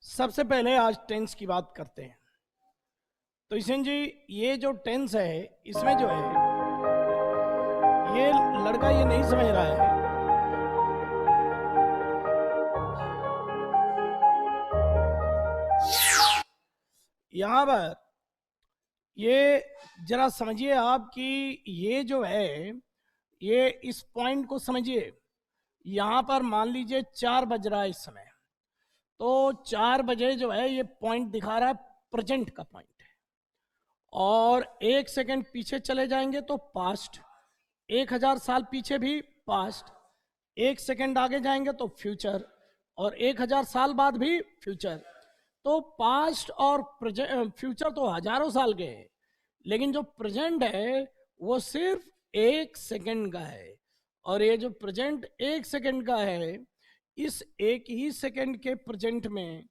सबसे पहले आज टेंस की बात करते हैं। तो ईशन जी, ये जो टेंस है इसमें जो है ये लड़का ये नहीं समझ रहा है। यहां पर ये जरा समझिए आप कि ये जो है ये इस पॉइंट को समझिए। यहां पर मान लीजिए 4 बज रहा है इस समय। तो 4 बजे जो है ये पॉइंट दिखा रहा है, प्रेजेंट का पॉइंट है। और 1 सेकंड पीछे चले जाएंगे तो पास्ट, 1000 साल पीछे भी पास्ट, 1 सेकंड आगे जाएंगे तो फ्यूचर, और 1000 साल बाद भी फ्यूचर। तो पास्ट और फ्यूचर तो हजारों साल के हैं, लेकिन जो प्रेजेंट है वो सिर्फ 1 सेकंड का है। और ये जो प्रेजेंट 1 सेकंड का है, इस एक ही सेकंड के प्रेजेंट में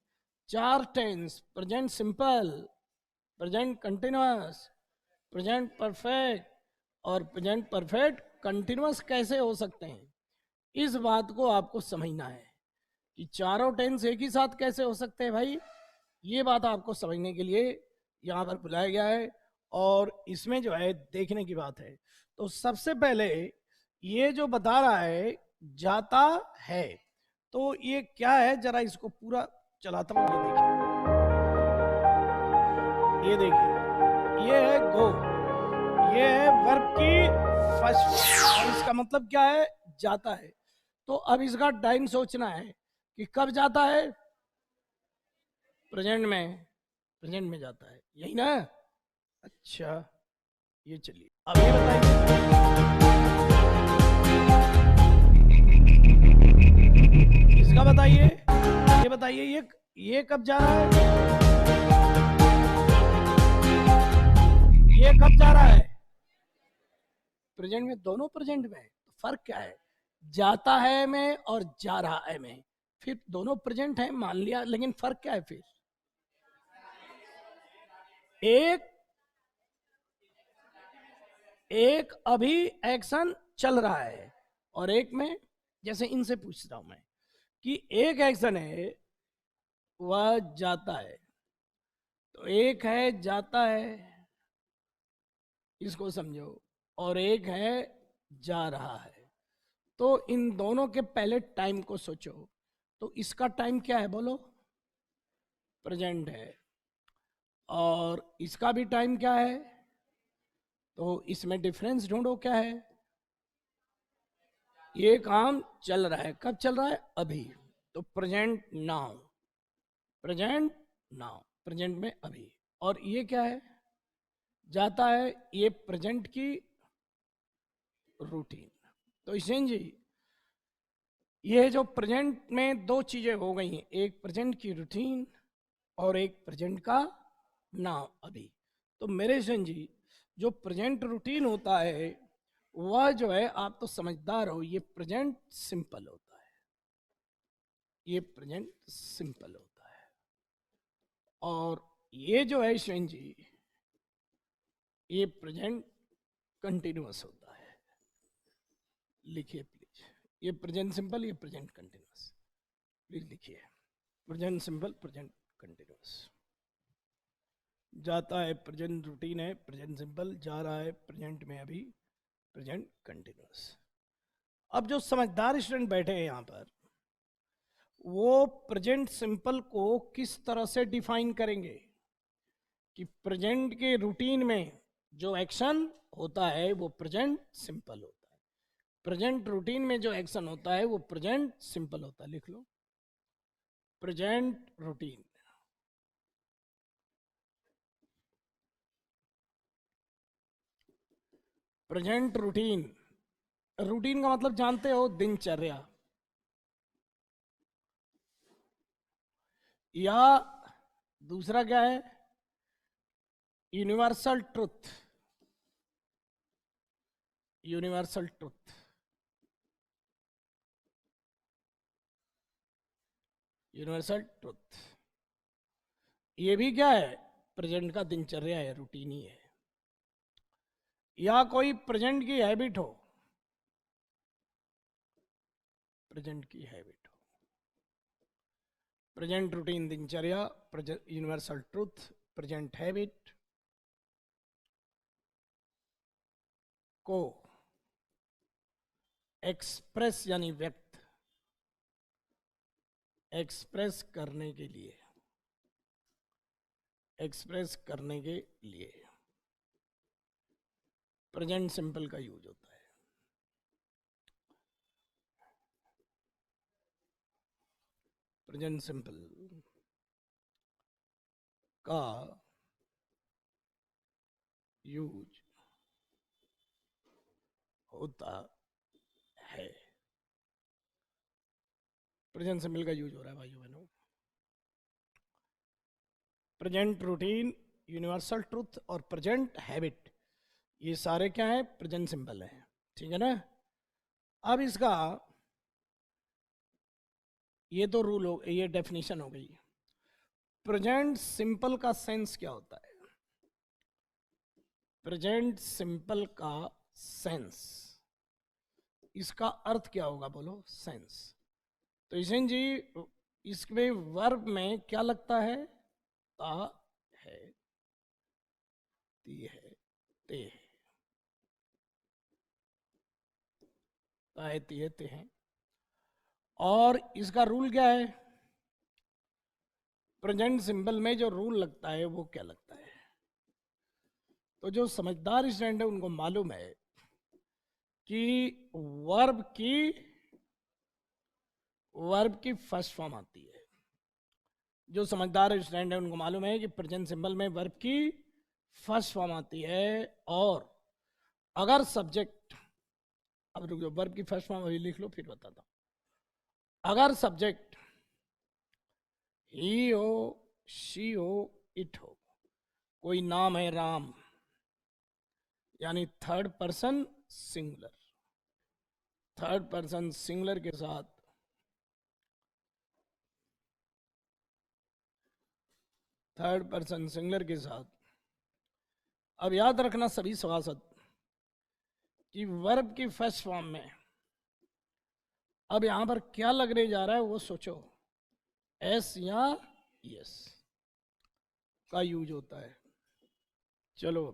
4 tense, present simple, present continuous, present perfect और प्रेजेंट परफेक्ट कंटिन्यूअस कैसे हो सकते हैं, इस बात को आपको समझना है कि चारों टेंस एक ही साथ कैसे हो सकते हैं भाई। ये बात आपको समझने के लिए यहाँ पर बुलाया गया है और इसमें जो है देखने की बात है। तो सबसे पहले ये जो बता रहा है जाता है, तो ये क्या है, जरा इसको पूरा चलाता हूँ। ये देखिए, ये है गो, ये है वर्ब की फर्स्ट, और इसका मतलब क्या है, जाता है। तो अब इसका टाइम सोचना है कि कब जाता है, प्रेजेंट में, प्रेजेंट में जाता है, यही ना। अच्छा, ये चलिए अब ये बताइए, इसका बताइए, ये बताइए ये कब जा रहा है, ये कब जा रहा है, प्रेजेंट में, दोनों प्रेजेंट में। तो फर्क क्या है, जाता है में और जा रहा है में, फिर दोनों प्रेजेंट है मान लिया, लेकिन फर्क क्या है फिर, एक एक अभी एक्शन चल रहा है और एक में, जैसे इनसे पूछता हूं मैं कि एक एक्शन है वह जाता है, तो एक है जाता है, इसको समझो, और एक है जा रहा है। तो इन दोनों के पहले टाइम को सोचो। तो इसका टाइम क्या है बोलो, प्रेजेंट है, और इसका भी टाइम क्या है, तो इसमें डिफरेंस ढूंढो क्या है। ये काम चल रहा है, कब चल रहा है, अभी, तो present now, present now, present में अभी। और ये क्या है, जाता है, ये प्रेजेंट की रूटीन। तो ईशन जी, ये जो प्रेजेंट में दो चीजें हो गई हैं, एक प्रेजेंट की रूटीन और एक प्रेजेंट का नाउ, अभी। तो मेरे ईशन जी, जो प्रेजेंट रूटीन होता है वह जो है, आप तो समझदार हो, ये प्रेजेंट सिंपल होता है, ये प्रेजेंट सिंपल होता है। और ये जो है ईशन जी, ये प्रेजेंट कंटिन्यूअस होता है। लिखिए प्लीज, ये प्रेजेंट सिंपल, ये प्रेजेंट कंटिन्यूअस, प्लीज लिखिए, प्रेजेंट सिंपल, प्रेजेंट कंटिन्यूअस। जाता है प्रेजेंट रूटीन है, प्रेजेंट सिंपल, जा रहा है प्रेजेंट में अभी, प्रेजेंट कंटिन्यूअस। अब जो समझदार स्टूडेंट बैठे हैं यहाँ पर, वो प्रेजेंट सिंपल को किस तरह से डिफाइन करेंगे कि प्रेजेंट के रूटीन में जो एक्शन होता है वो प्रेजेंट सिंपल होता है, प्रेजेंट रूटीन में जो एक्शन होता है वो प्रेजेंट सिंपल होता है। लिख लो, present routine, present routine, routine का मतलब जानते हो, दिनचर्या, या दूसरा क्या है, universal truth, universal truth, universal truth. ये भी क्या है, प्रेजेंट का दिनचर्या है, रूटीन ही है। या कोई प्रेजेंट की हैबिट हो, प्रेजेंट की हैबिट हो, प्रेजेंट रूटीन दिनचर्या, यूनिवर्सल ट्रूथ, प्रेजेंट हैबिट को एक्सप्रेस यानी व्यक्त, एक्सप्रेस करने के लिए, एक्सप्रेस करने के लिए प्रेजेंट सिंपल का यूज होता है। प्रेजेंट सिंपल का यूज होता है। प्रेजेंट सिंपल का यूज हो रहा है भाइयों बहनों। प्रेजेंट रूटीन, यूनिवर्सल ट्रूथ और प्रेजेंट हैबिट, ये सारे क्या है? प्रेजेंट सिंपल है। ठीक है ना? अब इसका ये तो रूल हो, ये डेफिनेशन हो गई। प्रेजेंट सिंपल का सेंस क्या होता है? प्रेजेंट सिंपल का सेंस, इसका अर्थ क्या होगा? बोलो सेंस। तो ईशन जी, इसमें वर्ब में क्या लगता है? ता है, ती है, ते है, ता है, ती है, ते है। और इसका रूल क्या है? प्रेजेंट सिंपल में जो रूल लगता है वो क्या लगता है? तो जो समझदार स्टूडेंट है उनको मालूम है कि वर्ब की फर्स्ट फॉर्म आती है। जो समझदार स्टूडेंट है उनको मालूम है कि प्रेजेंट सिंपल में वर्ब की फर्स्ट फॉर्म आती है। और अगर सब्जेक्ट, अब रुक जाओ, वर्ब की फर्स्ट फॉर्म अभी लिख लो फिर बताता हूं। अगर सब्जेक्ट ही हो, शी हो, इट हो, कोई नाम है राम, यानी third person singular, third person singular के साथ थर्ड पर्सन सिंगुलर के साथ, अब याद रखना सभी सभासद कि वर्ब की फर्स्ट फॉर्म में अब यहां पर क्या लगने जा रहा है वो सोचो। एस या यस का यूज होता है। चलो,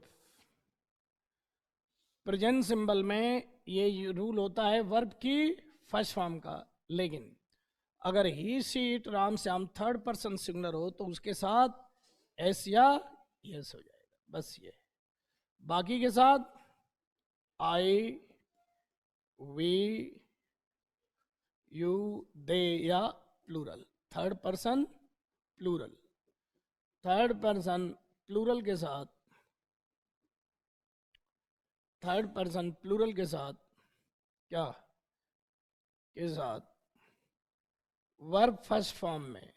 प्रेजेंट सिंबल में ये रूल होता है वर्ब की फर्स्ट फॉर्म का, लेकिन अगर he, she, it, Ram, Shyam third person singular हो तो उसके साथ एस या यस हो जाएगा, बस ये। बाकी के साथ आई, वी, यू, दे या plural, third person plural, third person plural के साथ, थर्ड पर्सन प्लूरल के साथ क्या के साथ वर्ब फर्स्ट फॉर्म में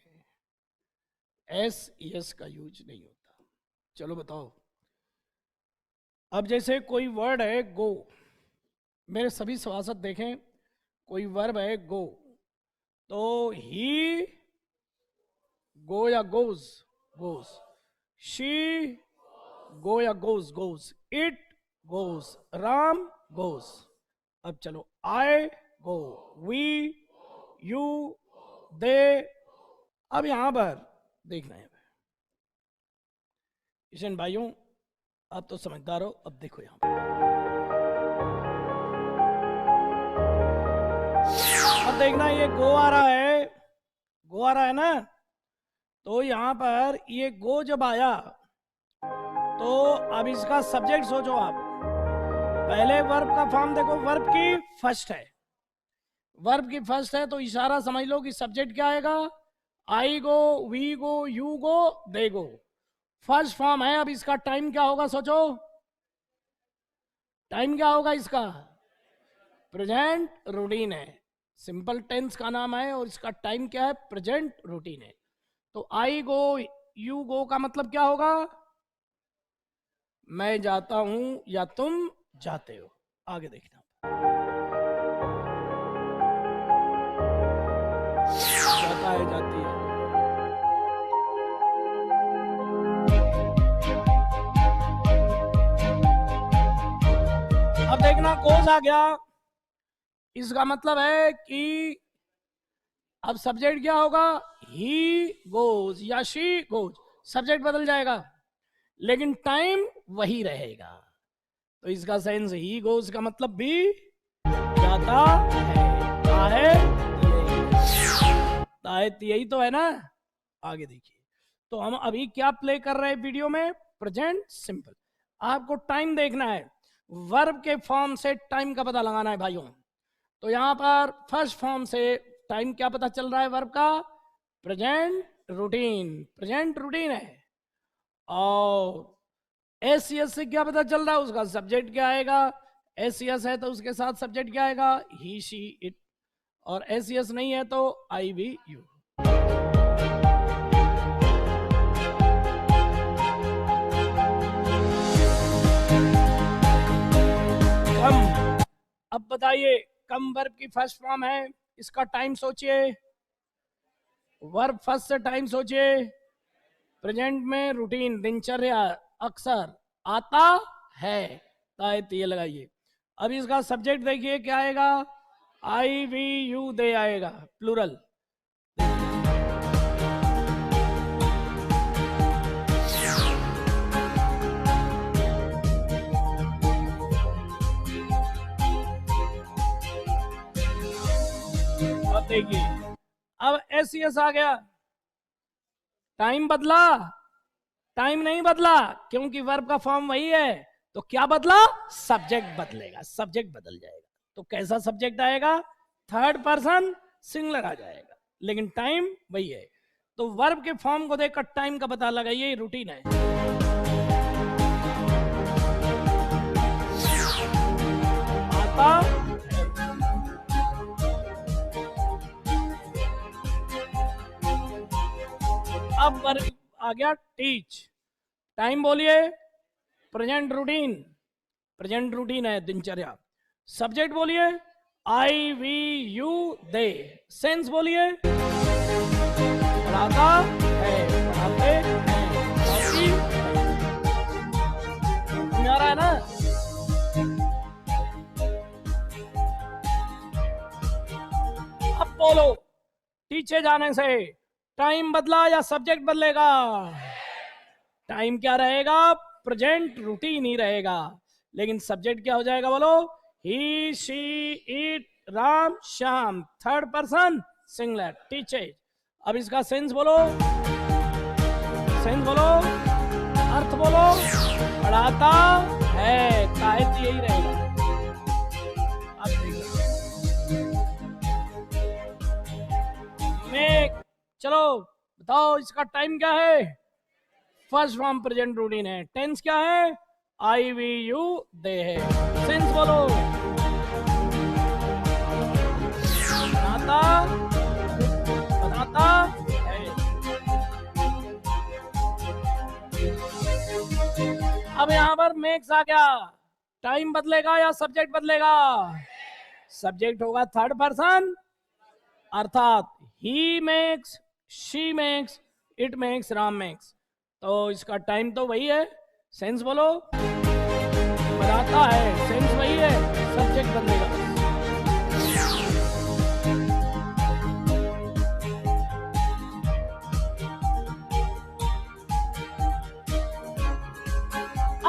एस यस का यूज नहीं होता। चलो बताओ, अब जैसे कोई वर्ड है गो, मेरे सभी सभासद देखें, कोई वर्ब है गो, तो ही गो या गोज, गोज, शी गो या goes, goes, it goes, Ram goes. अब चलो, आई गो, वी, यू, दे। अब यहां पर देखना है किशन भाइयों, आप तो समझदार हो, अब देखो यहां पर, अब देखना, ये गो आ रहा है, गो आ रहा है ना, तो यहां पर ये गो जब आया तो अब इसका सब्जेक्ट सोचो आप। पहले वर्ब का फॉर्म देखो, वर्ब की फर्स्ट है, वर्ब की फर्स्ट है तो इशारा समझ लो कि सब्जेक्ट क्या आएगा? I go, we go, you go, they go, first form है। अब इसका टाइम क्या होगा सोचो, टाइम क्या होगा इसका? प्रेजेंट रूटीन है, सिंपल टेंस का नाम है और इसका टाइम क्या है? प्रेजेंट रूटीन है। तो आई गो, यू गो का मतलब क्या होगा? मैं जाता हूं या तुम जाते हो। आगे देखना, जाता है, जाती है। अब देखना, गोज आ गया, इसका मतलब है कि अब सब्जेक्ट क्या होगा, ही गोज या शी गोज, सब्जेक्ट बदल जाएगा लेकिन टाइम वही रहेगा। तो इसका सेंस ही गोज का मतलब भी जाता है, यही तो है ना। आगे देखिए, तो हम अभी क्या प्ले कर रहे हैं वीडियो में, प्रेजेंट सिंपल। आपको टाइम देखना है, वर्ब के फॉर्म से टाइम का पता लगाना है भाइयों। तो यहां पर फर्स्ट फॉर्म से टाइम क्या पता चल रहा है, वर्ब का प्रेजेंट रूटीन, प्रेजेंट रूटीन है। और एस से क्या पता चल रहा है, उसका सब्जेक्ट क्या आएगा, एस है तो उसके साथ सब्जेक्ट क्या आएगा, ही शी इट, और एस नहीं है तो आई वी यू। कम, अब बताइए कम वर्ब की फर्स्ट फॉर्म है, इसका टाइम सोचिए, वर्ब फर्स्ट से टाइम सोचिए, प्रेजेंट में रूटीन दिनचर्या अक्सर आता है, तायत ये लगाइए। अब इसका सब्जेक्ट देखिए क्या आएगा, आई वी यू दे आएगा, प्लूरल। अब देखिए, अब एस आ गया, टाइम बदला, टाइम नहीं बदला क्योंकि वर्ब का फॉर्म वही है, तो क्या बदला, सब्जेक्ट बदलेगा, सब्जेक्ट बदल जाएगा। तो कैसा सब्जेक्ट आएगा, थर्ड पर्सन सिंगुलर आ जाएगा, लेकिन टाइम वही है। तो वर्ब के फॉर्म को देखकर टाइम का पता लगाइए, रूटीन है। आता, अब वर्ब आ गया टीच, टाइम बोलिए, प्रेजेंट रूटीन, प्रेजेंट रूटीन है दिनचर्या। सब्जेक्ट बोलिए आई वी यू दे, सेंस बोलिए पढ़ाता है, पढ़ाते हैं, समझ आ रहा है ना। अब बोलो, पीछे जाने से टाइम बदला या सब्जेक्ट बदलेगा, टाइम क्या रहेगा, प्रेजेंट रूटीन ही रहेगा, लेकिन सब्जेक्ट क्या हो जाएगा, बोलो he she it Ram Shyam, third person singular teacher. अब इसका सेंस बोलो, सेंस बोलो, अर्थ बोलो, पढ़ाता है, साहित्य यही रहेगा। चलो बताओ इसका टाइम क्या है, फर्स्ट फॉर्म प्रेजेंट रूटीन है, टेंस क्या है, आई वी यू दे है, सेंस बोलो, बनाता, बनाता है। अब यहां पर मेक्स आ गया, टाइम बदलेगा या सब्जेक्ट बदलेगा, सब्जेक्ट होगा थर्ड पर्सन, अर्थात he makes, she makes, it makes, Ram makes. तो इसका टाइम तो वही है, सेंस बोलो, बनाता है, सेंस वही है, सब्जेक्ट बदलेगा।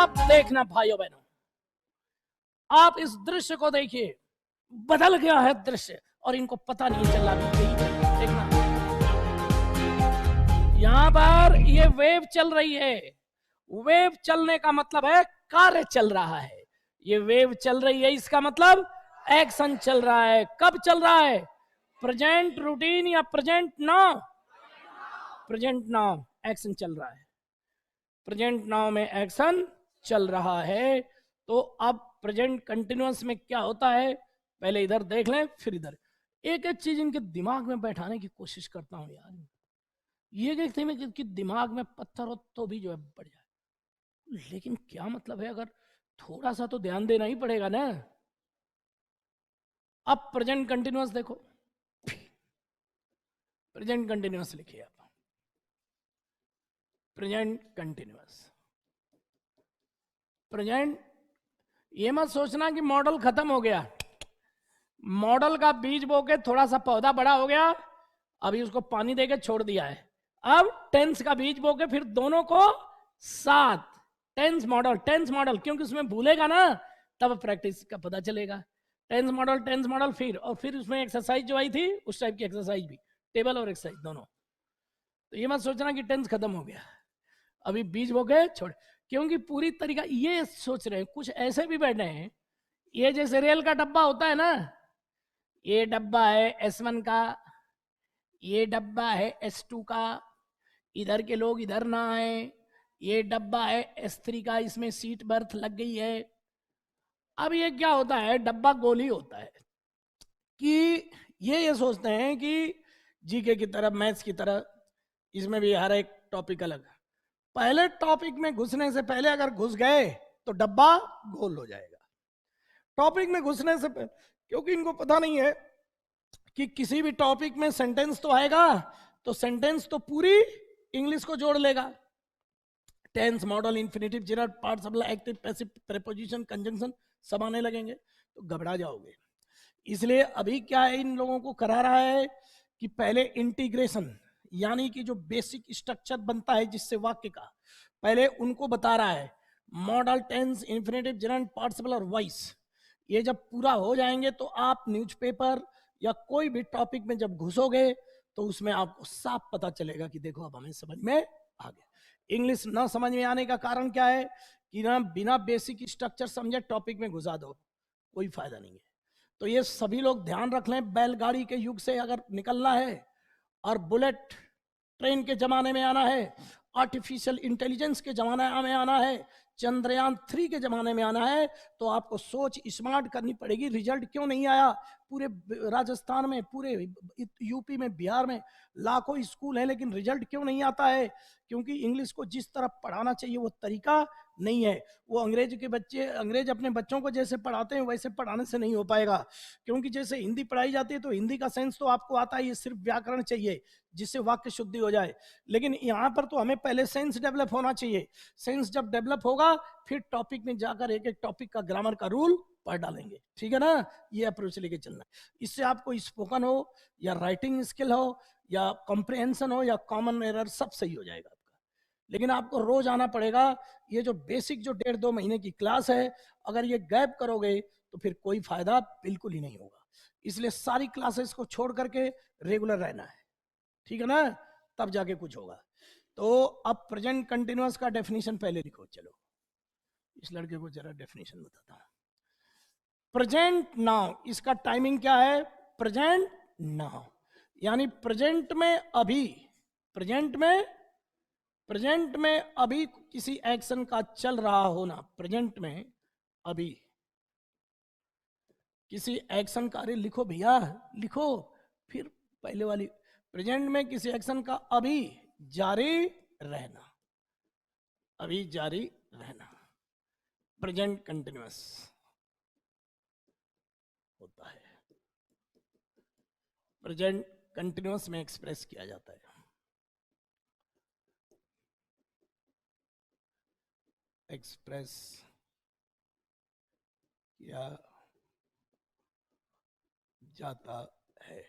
अब देखना भाइयों बहनों, आप इस दृश्य को देखिए, बदल गया है दृश्य और इनको पता नहीं चल रहा। देखना यहां पर ये वेव चल रही है, वेव चलने का मतलब है कार्य चल रहा है, ये वेव चल रही है इसका मतलब एक्शन चल रहा है। कब चल रहा है, प्रेजेंट रूटीन या present now, present now action चल रहा है, प्रेजेंट नाउ में एक्शन चल रहा है। तो अब प्रेजेंट कंटिन्यूअस में क्या होता है, पहले इधर देख लें फिर इधर। एक एक चीज इनके दिमाग में बैठाने की कोशिश करता हूं यार, ये देखते हैं कि दिमाग में पत्थर हो तो भी जो है बढ़ जाए, लेकिन क्या मतलब है, अगर थोड़ा सा तो ध्यान देना ही पड़ेगा ना। अब प्रेजेंट कंटिन्यूअस देखो, प्रेजेंट कंटिन्यूअस लिखिए आप, प्रेजेंट कंटिन्यूअस, प्रेजेंट। ये मत सोचना कि मॉडल खत्म हो गया, मॉडल का बीज बो के थोड़ा सा पौधा बड़ा हो गया, अभी उसको पानी देके छोड़ दिया है, अब टेंस का बीज बो के फिर दोनों को साथ टेंस मॉडल, क्योंकि उसमें भूलेगा ना तब प्रैक्टिस का पता चलेगा। टेंस मॉडल फिर उसमें एक्सरसाइज जो आई थी उस टाइप की एक्सरसाइज भी, टेबल और एक्सरसाइज दोनों। तो ये मत सोचना कि टेंस खत्म हो गया, अभी बीज बो के छोड़, क्योंकि पूरी तरीका ये सोच रहे हैं, कुछ ऐसे भी बैठे हैं, ये जैसे रेल का डब्बा होता है ना, ये डब्बा है S1 का, ये डब्बा है S2 का, इधर के लोग इधर ना आए, ये डब्बा है S3 का, इसमें सीट बर्थ लग गई है। अब ये क्या होता है, डब्बा गोल ही होता है कि ये सोचते हैं कि जीके की तरह मैथ्स की तरह इसमें भी हर एक टॉपिक अलग, पहले टॉपिक में घुसने से पहले अगर घुस गए तो डब्बा गोल हो जाएगा। टॉपिक में घुसने से पहले, क्योंकि इनको पता नहीं है कि किसी भी टॉपिक में सेंटेंस तो आएगा, तो सेंटेंस तो पूरी इंग्लिश को जोड़ लेगा, tense, modal, infinitive, gerund, participle, active, passive, preposition, conjunction सब आने लगेंगे तो घबरा जाओगे। इसलिए अभी क्या है, इन लोगों को करा रहा है कि पहले इंटीग्रेशन, यानी कि जो बेसिक स्ट्रक्चर बनता है जिससे वाक्य का, पहले उनको बता रहा है। Modal, tense, infinitive, gerund, participle और वॉइस, ये जब पूरा हो जाएंगे तो आप न्यूज़पेपर या कोई भी टॉपिक में जब घुसोगे तो उसमें आपको साफ पता चलेगा कि देखो अब हमें समझ में आ गया। इंग्लिश ना समझ में आने का कारण क्या है कि ना बिना बेसिक स्ट्रक्चर समझे टॉपिक में घुसा दो, कोई फायदा नहीं है। तो ये सभी लोग ध्यान रख लें, बैलगाड़ी के युग से अगर निकलना है और बुलेट ट्रेन के जमाने में आना है, आर्टिफिशियल इंटेलिजेंस के जमाने में आना है, चंद्रयान 3 के जमाने में आना है, तो आपको सोच स्मार्ट करनी पड़ेगी। रिजल्ट क्यों नहीं आया? पूरे राजस्थान में, पूरे यूपी में, बिहार में लाखों स्कूल हैं, लेकिन रिजल्ट क्यों नहीं आता है? क्योंकि इंग्लिश को जिस तरह पढ़ाना चाहिए वो तरीका नहीं है। वो अंग्रेज अपने बच्चों को जैसे पढ़ाते हैं वैसे पढ़ाने से नहीं हो पाएगा। क्योंकि जैसे हिंदी पढ़ाई जाती है तो हिंदी का सेंस तो आपको आता है, ये सिर्फ व्याकरण चाहिए जिससे वाक्य शुद्धि हो जाए। लेकिन यहाँ पर तो हमें पहले सेंस डेवलप होना चाहिए। सेंस जब डेवलप होगा फिर टॉपिक में जाकर एक एक टॉपिक का ग्रामर का रूल पढ़ डालेंगे, ठीक है ना? ये अप्रोच लेके चलना। इससे आपको स्पोकन हो या राइटिंग स्किल हो या कॉम्प्रिहेंशन हो या कॉमन एरर सब सही हो जाएगा आपका। लेकिन आपको रोज आना पड़ेगा। ये जो बेसिक जो 1.5-2 महीने की क्लास है, अगर ये गैप करोगे तो फिर कोई फायदा बिल्कुल ही नहीं होगा। इसलिए सारी क्लासेस को छोड़ करके रेगुलर रहना है, ठीक है ना? तब जाके कुछ होगा। तो अब प्रेजेंट कंटिन्यूअस का डेफिनेशन पहले लिखो। चलो इस लड़के को जरा डेफिनेशन बताता हूं। प्रेजेंट नाउ, इसका टाइमिंग क्या है? प्रेजेंट नाउ यानी प्रेजेंट में अभी, प्रेजेंट में अभी किसी एक्शन का चल रहा होना, प्रेजेंट में अभी किसी एक्शन का, अरे लिखो भैया लिखो, फिर पहले वाली, प्रेजेंट में किसी एक्शन का अभी जारी रहना, अभी जारी रहना प्रेजेंट कंटिन्यूअस होता है, प्रेजेंट कंटिन्यूअस में एक्सप्रेस किया जाता है। एक्सप्रेस किया जाता है।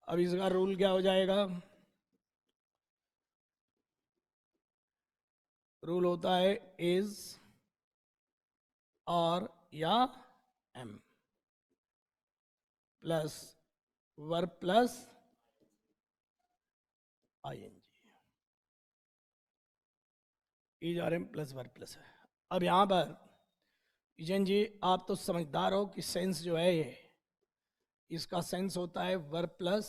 अब इसका रूल क्या हो जाएगा? रूल होता है इज और या am plus verb plus ING, is और एम प्लस वर्ब प्लस है। अब यहां पर विजयन जी आप तो समझदार हो कि सेंस जो है ये, इसका सेंस होता है वर्ब प्लस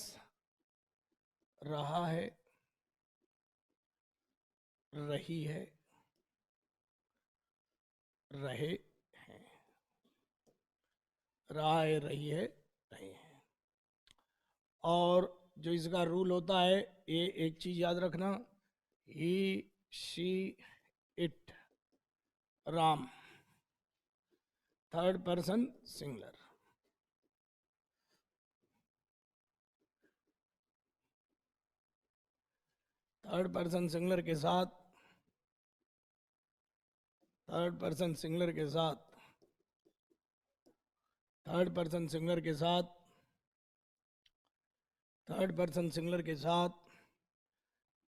रहा है, रही है, रहे हैं, रहा है, रही है, रहे हैं। और जो इसका रूल होता है, ये एक चीज याद रखना, he, she, it, Ram, third person singular. Third person singular के साथ, थर्ड पर्सन सिंगुलर के साथ, थर्ड पर्सन सिंगुलर के साथ, थर्ड पर्सन सिंगुलर के साथ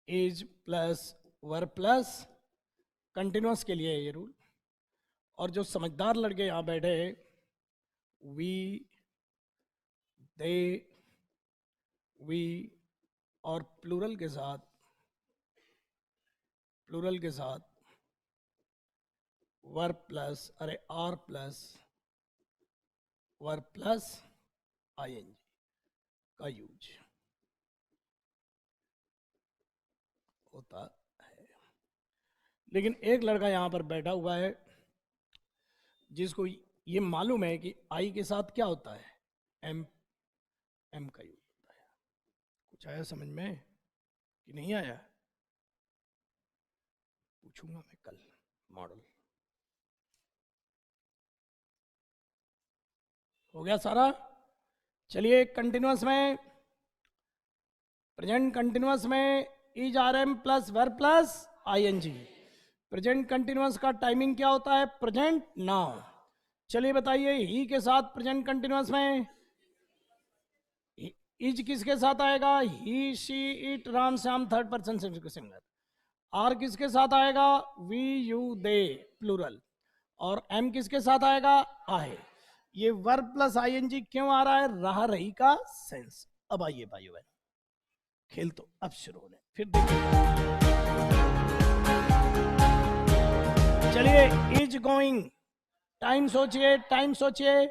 is plus verb plus continuous के लिए है ये रूल। और जो समझदार लड़के यहां बैठे, वी, दे, वी और प्लूरल के साथ verb plus are plus verb plus ING का यूज होता है। लेकिन एक लड़का यहां पर बैठा हुआ है जिसको ये मालूम है कि आई के साथ क्या होता है, एम का यूज होता है। कुछ आया समझ में कि नहीं आया? पूछूंगा मैं कल मॉडल। हो गया सारा? चलिए कंटिन्यूअस में, प्रेजेंट कंटिन्यूअस में is are am plus verb plus ING. Present continuous का टाइमिंग क्या होता है? Present now. चलिए बताइए, ही के साथ प्रेजेंट कंटिन्यूअस में इज किसके साथ आएगा? He, she, it, Ram, Shyam, third person singular. Are किसके साथ आएगा? We, you, they plural. और एम किसके साथ आएगा? आए। ये वर्ब प्लस आईएनजी क्यों आ रहा है? रहा रही का सेंस। अब आइए भाइयों बहन, खेल तो अब शुरू होने, फिर देखिए। चलिए, इज गोइंग, टाइम सोचिए, टाइम सोचिए,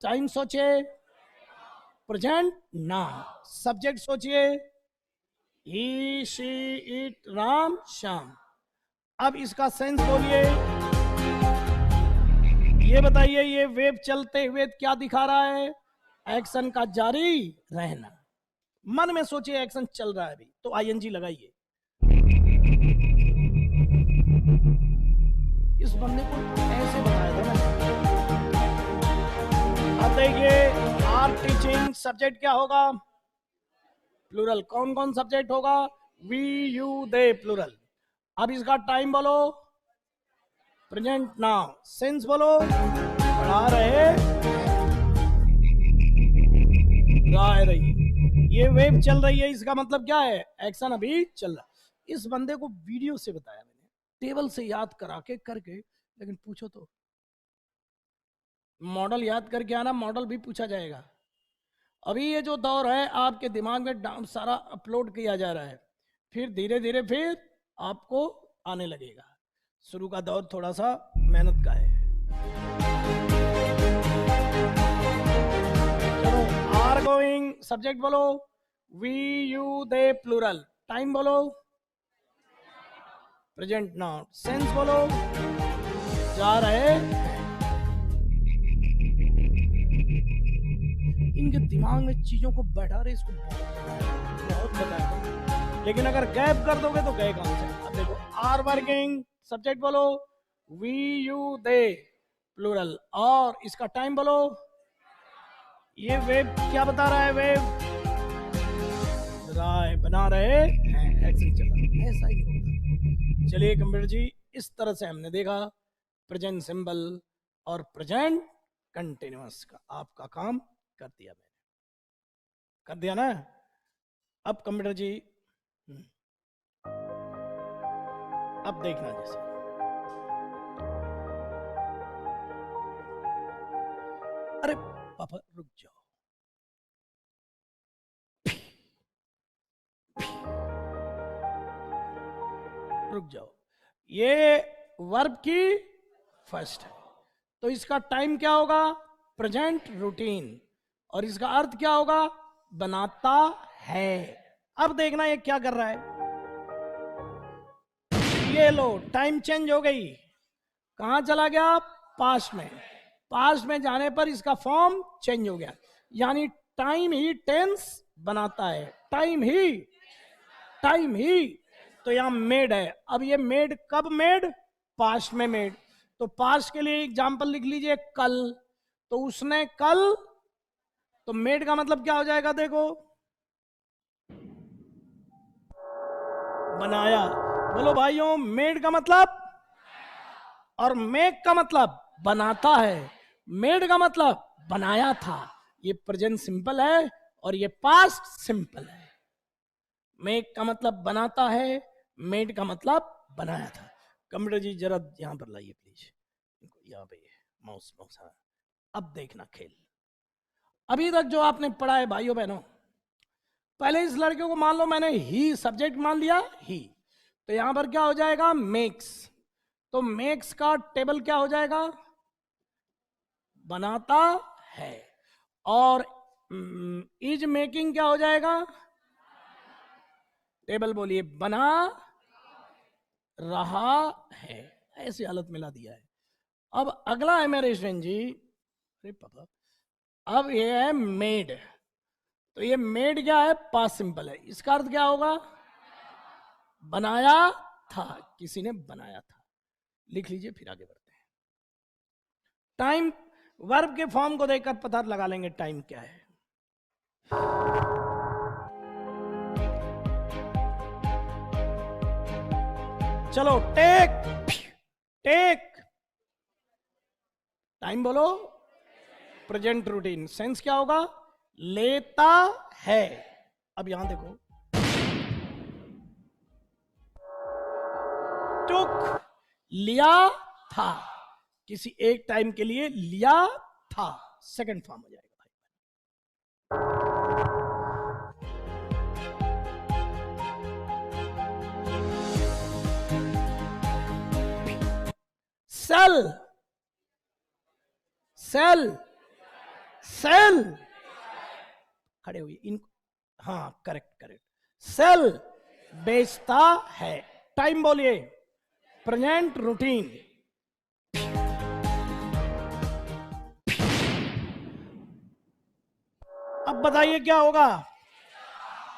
टाइम सोचिए, प्रेजेंट नाउ। सब्जेक्ट सोचिए, ही, शी, इट, राम, श्याम। अब इसका सेंस बोलिए। ये बताइए, ये वेब चलते हुए क्या दिखा रहा है? एक्शन का जारी रहना। मन में सोचिए एक्शन चल रहा है अभी, तो आईएनजी लगाइए। इस बंदे को ऐसे बताया था ना। अब देखिए, आर टीचिंग, सब्जेक्ट क्या होगा? प्लूरल। कौन कौन सब्जेक्ट होगा? We, you, they plural. अब इसका टाइम बोलो, प्रेजेंट नाउ। सेंस बोलो, पढ़ा रहे रही। ये वेव चल रही है, इसका मतलब क्या है? एक्शन अभी चल रहा है। इस बंदे को वीडियो से बताया मैंने, टेबल से याद करा के करके। लेकिन पूछो तो, मॉडल याद करके आना, मॉडल भी पूछा जाएगा। अभी ये जो दौर है, आपके दिमाग में सारा अपलोड किया जा रहा है, फिर धीरे धीरे फिर आपको आने लगेगा। शुरू का दौर थोड़ा सा मेहनत का है। चलो, आर गोइंग, सब्जेक्ट बोलो, we, you, they plural. Time बोलो, प्रेजेंट नाउ। सेंस बोलो, जा रहे। इनके दिमाग में चीजों को बैठा रहे, इसको बहुत बताया। लेकिन अगर गैप कर दोगे तो गए कहां से? अब देखो, आर वर्किंग, सब्जेक्ट बोलो, वी, यू, दे प्लूरल। और इसका टाइम बोलो। ये वेब क्या बता रहा है? वेब बना रहे हैं, एक्शन चल रहा है, ऐसा ही होगा। चलिए कंप्यूटर जी, इस तरह से हमने देखा प्रेजेंट सिंबल और प्रेजेंट कंटिन्यूअस का आपका काम कर दिया मैंने, कर दिया ना? अब कंप्यूटर जी, अब देखना, जैसे अरे पापा रुक जाओ, रुक जाओ। ये वर्ब की फर्स्ट है, तो इसका टाइम क्या होगा? Present routine. और इसका अर्थ क्या होगा? बनाता है। अब देखना ये क्या कर रहा है। ये लो, टाइम चेंज हो गई। कहां चला गया? पास्ट में। पास्ट में जाने पर इसका फॉर्म चेंज हो गया, यानी टाइम ही टेंस बनाता है। टाइम ही। तो यहां मेड है। अब ये मेड कब मेड? पास्ट में मेड। तो पास्ट के लिए एग्जांपल लिख लीजिए, कल। तो उसने कल, तो मेड का मतलब क्या हो जाएगा? देखो, बनाया। बोलो भाइयों, मेड का मतलब, और मेक का मतलब बनाता है। मेड का मतलब बनाया था। ये प्रेजेंट सिंपल है और ये पास्ट सिंपल है। मेक का मतलब बनाता है, मेड का मतलब बनाया था। कंप्यूटर जी जरा यहां पर लाइए प्लीज, यहाँ पे माउस माउस। हाँ, अब देखना खेल। अभी तक जो आपने पढ़ा है भाइयों बहनों, पहले इस लड़के को मान लो मैंने ही सब्जेक्ट मान लिया ही, तो यहां पर क्या हो जाएगा, मेक्स। तो मेक्स का टेबल क्या हो जाएगा, बनाता है। और इज मेकिंग क्या हो जाएगा, टेबल बोलिए, बना रहा है। ऐसी हालत मिला दिया है। अब अगला है मेरे स्टूडेंट जी, अरे पापा, अब ये है मेड। तो ये मेड क्या है, पास्ट सिंपल है। इसका अर्थ क्या होगा, बनाया था, किसी ने बनाया था। लिख लीजिए, फिर आगे बढ़ते हैं। टाइम, वर्ब के फॉर्म को देखकर पता लगा लेंगे टाइम क्या है। चलो, टेक, टेक, टाइम बोलो, प्रेजेंट रूटीन, सेंस क्या होगा, लेता है। अब यहां देखो, टुक, लिया था, किसी एक टाइम के लिए लिया था, सेकंड फॉर्म हो जाएगा भाई। सेल, सेल, सेल, खड़े हुए इन, हाँ करेक्ट करेक्ट, सेल, बेचता है। टाइम बोलिए, प्रेजेंट रूटीन। अब बताइए क्या होगा,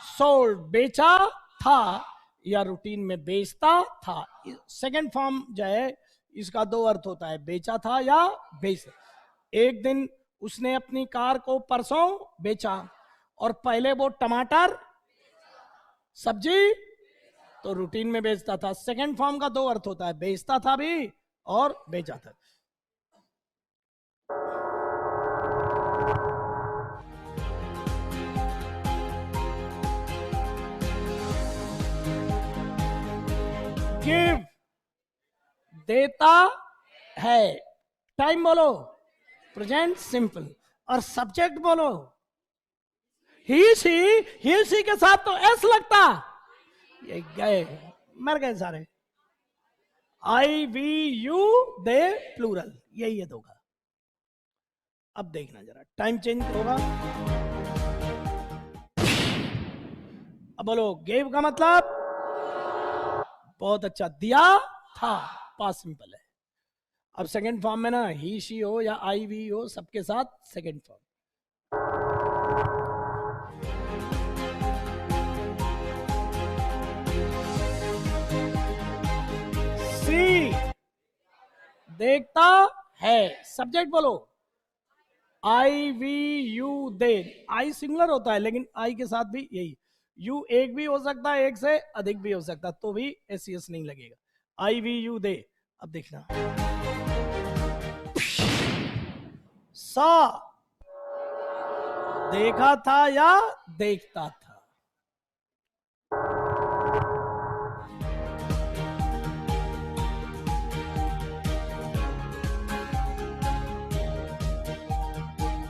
सोल्ड, बेचा था, या रूटीन में बेचता था। सेकंड फॉर्म जो है इसका दो अर्थ होता है, बेचा था या बेच। एक दिन उसने अपनी कार को परसों बेचा, और पहले वो टमाटर सब्जी तो रूटीन में बेचता था। सेकंड फॉर्म का दो अर्थ होता है, बेचता था भी और बेचा था। गिव, देता है। टाइम बोलो, प्रेजेंट सिंपल। और सब्जेक्ट बोलो, ही सी के साथ तो एस लगता, ये गए, मर गए सारे। आई वी यू दे प्लूरल, यही है दोगा। अब देखना जरा, टाइम चेंज होगा। अब बोलो, गेव का मतलब, बहुत अच्छा, दिया था, पास सिंपल है। अब सेकंड फॉर्म में ना ही शी हो या आई वी हो, सबके साथ सेकंड फॉर्म। सी, देखता है। सब्जेक्ट बोलो, I we you they. I singular होता है, लेकिन आई के साथ भी यही, यू एक भी हो सकता है, एक से अधिक भी हो सकता है, तो भी एस सी एस नहीं लगेगा। आई वी यू दे। अब देखना, सा, देखा था या देखता था।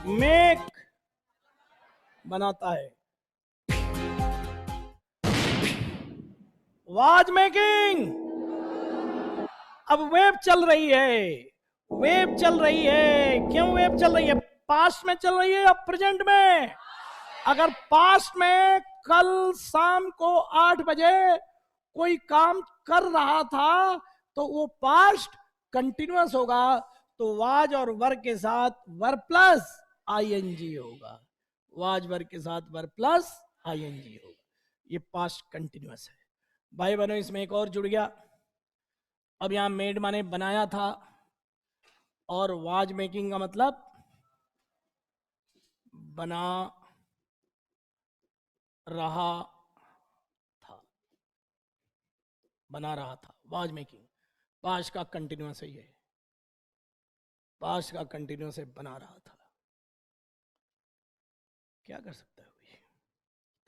मेक, बनाता है। वाज मेकिंग, अब वेब चल रही है, वेब चल रही है। क्यों वेब चल रही है, पास्ट में चल रही है या प्रेजेंट में। अगर पास्ट में कल शाम को 8 बजे कोई काम कर रहा था तो वो पास्ट कंटिन्यूअस होगा, तो वाज और वर्ग के साथ वर्ब प्लस आईएनजी होगा। वाज वर्ग के साथ वर्ब प्लस आईएनजी होगा। ये पास्ट कंटिन्यूअस है भाई बहनों। इसमें एक और जुड़ गया। अब यहां मेड माने बनाया था, और वाज मेकिंग का मतलब बना रहा था, बना रहा था। वाज मेकिंग पास्ट का कंटिन्यूअस है, ये पास्ट का कंटिन्यूअस है, बना रहा था। क्या कर सकता है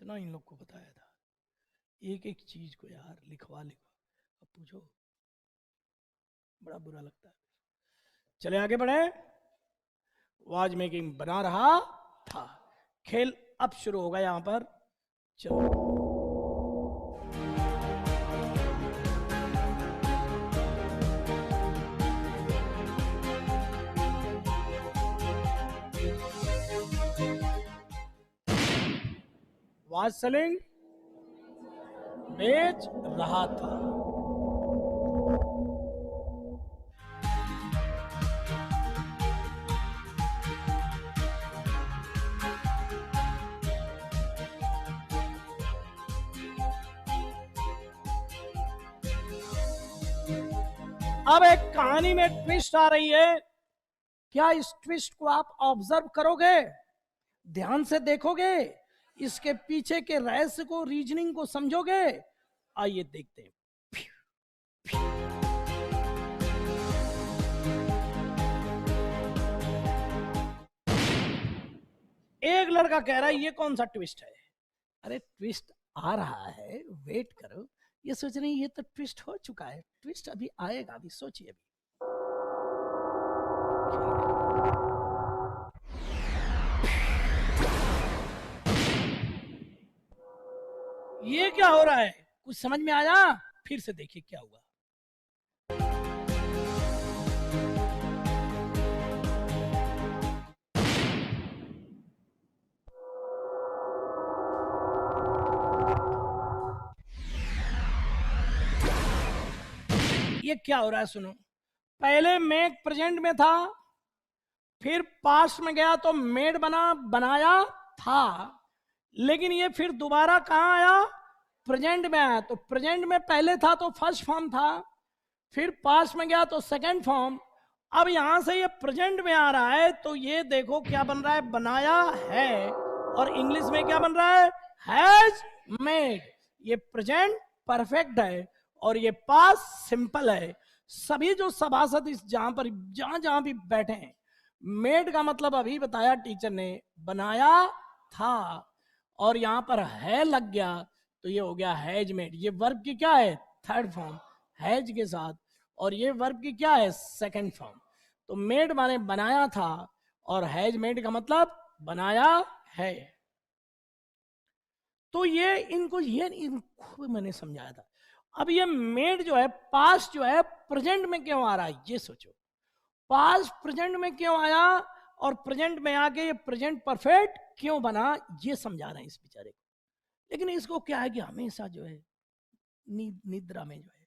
इतना इन लोग को बताया था, एक एक चीज को यार लिखवा अब पूछो, बड़ा बुरा लगता है। चले आगे बढ़े। वाज मेकिंग बना रहा था, खेल अब शुरू होगा यहां पर। चलो वाज सेलिंग, बेच रहा था। अब एक कहानी में ट्विस्ट आ रही है। क्या इस ट्विस्ट को आप ऑब्जर्व करोगे, ध्यान से देखोगे, इसके पीछे के रहस्य को, रीजनिंग को समझोगे? आइए देखते हैं। एक लड़का कह रहा है ये कौन सा ट्विस्ट है? अरे ट्विस्ट आ रहा है, वेट करो। ये सोच रही ये तो ट्विस्ट हो चुका है, ट्विस्ट अभी आएगा, अभी सोचिए। अभी ये क्या हो रहा है, कुछ समझ में आया? फिर से देखिए क्या हुआ। ये क्या हो रहा है सुनो। पहले मेक प्रेजेंट में था, फिर पास्ट में गया तो मेड बनाया था, लेकिन ये फिर दोबारा कहां आया? प्रेजेंट में आया। तो प्रेजेंट में पहले था तो फर्स्ट फॉर्म था, फिर पास्ट में गया तो सेकंड फॉर्म, अब यहां से ये प्रेजेंट में आ रहा है। तो ये देखो क्या बन रहा है, बनाया है, और इंग्लिश में क्या बन रहा है? Has made. ये प्रेजेंट परफेक्ट है और ये पास्ट सिंपल है। सभी जो सभासद इस जहां जहां भी बैठे हैं, मेड का मतलब अभी बताया टीचर ने, बनाया था, और यहां पर है लग गया तो ये हो गया हैज मेड। ये वर्ब की क्या है? थर्ड फॉर्म हैज के साथ, और ये वर्ब की क्या है? Second form. तो मेड माने बनाया था, और हैज मेड का मतलब बनाया है। तो ये इनको मैंने समझाया था। अब ये मेड जो है, पास्ट जो है प्रेजेंट में क्यों आ रहा है, ये सोचो। पास्ट प्रेजेंट में क्यों आया, और प्रेजेंट में आके ये प्रेजेंट परफेक्ट क्यों बना, ये समझा रहे हैं इस बेचारे को। लेकिन इसको क्या है कि हमेशा जो है निद्रा में जो है,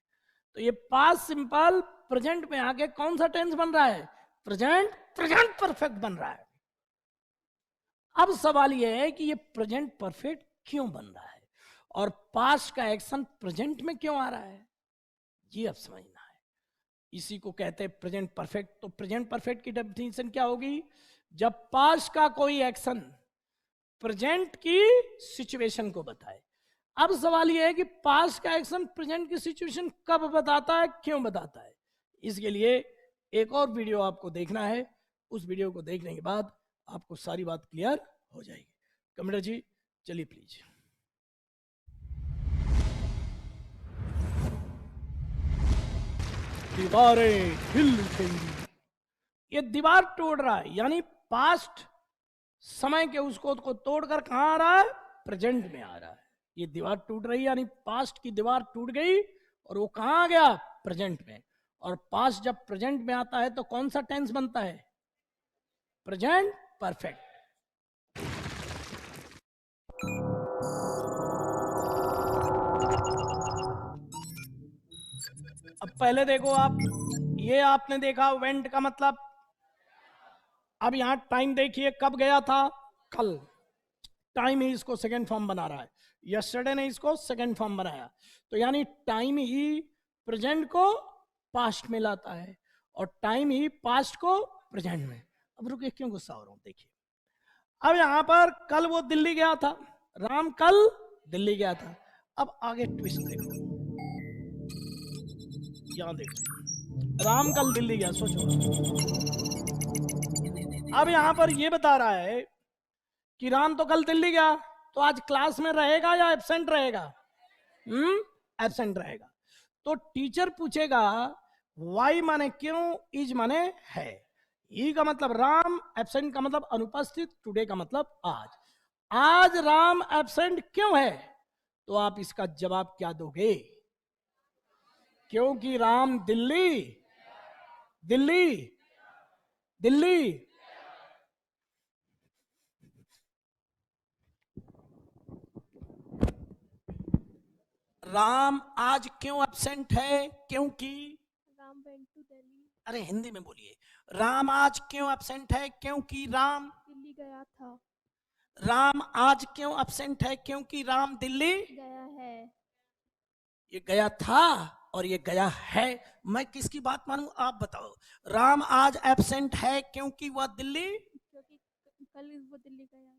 तो ये पास्ट सिंपल प्रेजेंट में आके कौन सा टेंस बन रहा है? प्रेजेंट परफेक्ट बन रहा है। अब सवाल ये है कि ये प्रेजेंट परफेक्ट क्यों बन रहा है, और पास्ट का एक्शन प्रेजेंट में क्यों आ रहा है, ये अब समझना है। इसी को कहते हैं प्रेजेंट परफेक्ट। तो प्रेजेंट परफेक्ट की डेफिनेशन क्या होगी? जब पास्ट का कोई एक्शन प्रेजेंट की सिचुएशन को बताए। अब सवाल यह है कि पास्ट का एक्शन प्रेजेंट की सिचुएशन कब बताता है, क्यों बताता है? इसके लिए एक और वीडियो आपको देखना है। उस वीडियो को देखने के बाद आपको सारी बात क्लियर हो जाएगी। कमेंटर जी चलिए प्लीज। दीवारें हिल उठेंगी। ये दीवार तोड़ रहा है, यानी पास्ट समय के उसको को तोड़कर कहां आ रहा है? प्रेजेंट में आ रहा है। ये दीवार टूट रही है, यानी पास्ट की दीवार टूट गई और वो कहां आ गया? प्रेजेंट में। और पास्ट जब प्रेजेंट में आता है तो कौन सा टेंस बनता है? Present perfect. अब पहले देखो आप, ये आपने देखा वेंट का मतलब। अब यहां टाइम देखिए, कब गया था? कल। टाइम ही इसको सेकेंड फॉर्म बना रहा है। यस्टरडे ने इसको सेकेंड फॉर्म बनाया, तो यानी टाइम ही प्रेजेंट को पास्ट में लाता है, और टाइम ही पास्ट को प्रेजेंट में। अब रुके, क्यों गुस्सा हो रहा हूं, देखिए। अब यहां पर कल वो दिल्ली गया था, राम कल दिल्ली गया था। अब आगे ट्विस्ट देखो, यहां देखो, राम कल दिल्ली गया, सोचो। अब यहां पर ये बता रहा है कि राम तो कल दिल्ली गया, तो आज क्लास में रहेगा या एब्सेंट रहेगा? एब्सेंट रहेगा। तो टीचर पूछेगा वाई माने क्यों, इज माने है। ई का मतलब राम, एब्सेंट का मतलब अनुपस्थित, टुडे का मतलब आज। आज राम एब्सेंट क्यों है? तो आप इसका जवाब क्या दोगे? क्योंकि राम दिल्ली, दिल्ली, दिल्ली। राम आज क्यों एब्सेंट है? क्योंकि राम वेंट टू दिल्ली। अरे हिंदी में बोलिए। राम आज क्यों एब्सेंट है? क्योंकि राम दिल्ली गया था। राम आज क्यों एब्सेंट है? क्योंकि राम दिल्ली गया है। ये गया था और ये गया है। मैं किसकी बात मानूं? आप बताओ। राम आज एब्सेंट है क्योंकि वह दिल्ली, क्योंकि कल वो दिल्ली गया है।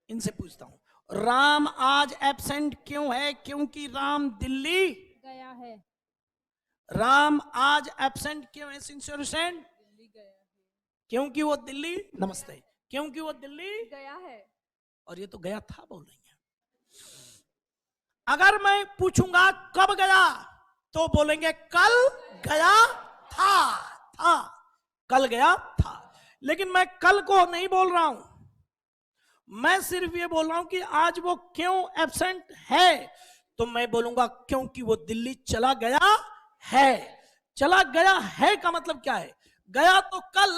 इनसे पूछता हूं, राम आज एब्सेंट क्यों है? क्योंकि राम दिल्ली गया है। राम आज एब्सेंट क्यों है सिंसियर हुसैन? दिल्ली गया है। क्योंकि वो दिल्ली, नमस्ते, क्योंकि वो दिल्ली गया है। और ये तो गया था बोल रही है। अगर मैं पूछूंगा कब गया तो बोलेंगे कल गया था, कल गया था। लेकिन मैं कल को नहीं बोल रहा हूं, मैं सिर्फ ये बोल रहा हूं कि आज वो क्यों एब्सेंट है। तो मैं बोलूंगा क्योंकि वो दिल्ली चला गया है। चला गया है का मतलब क्या है? गया तो कल,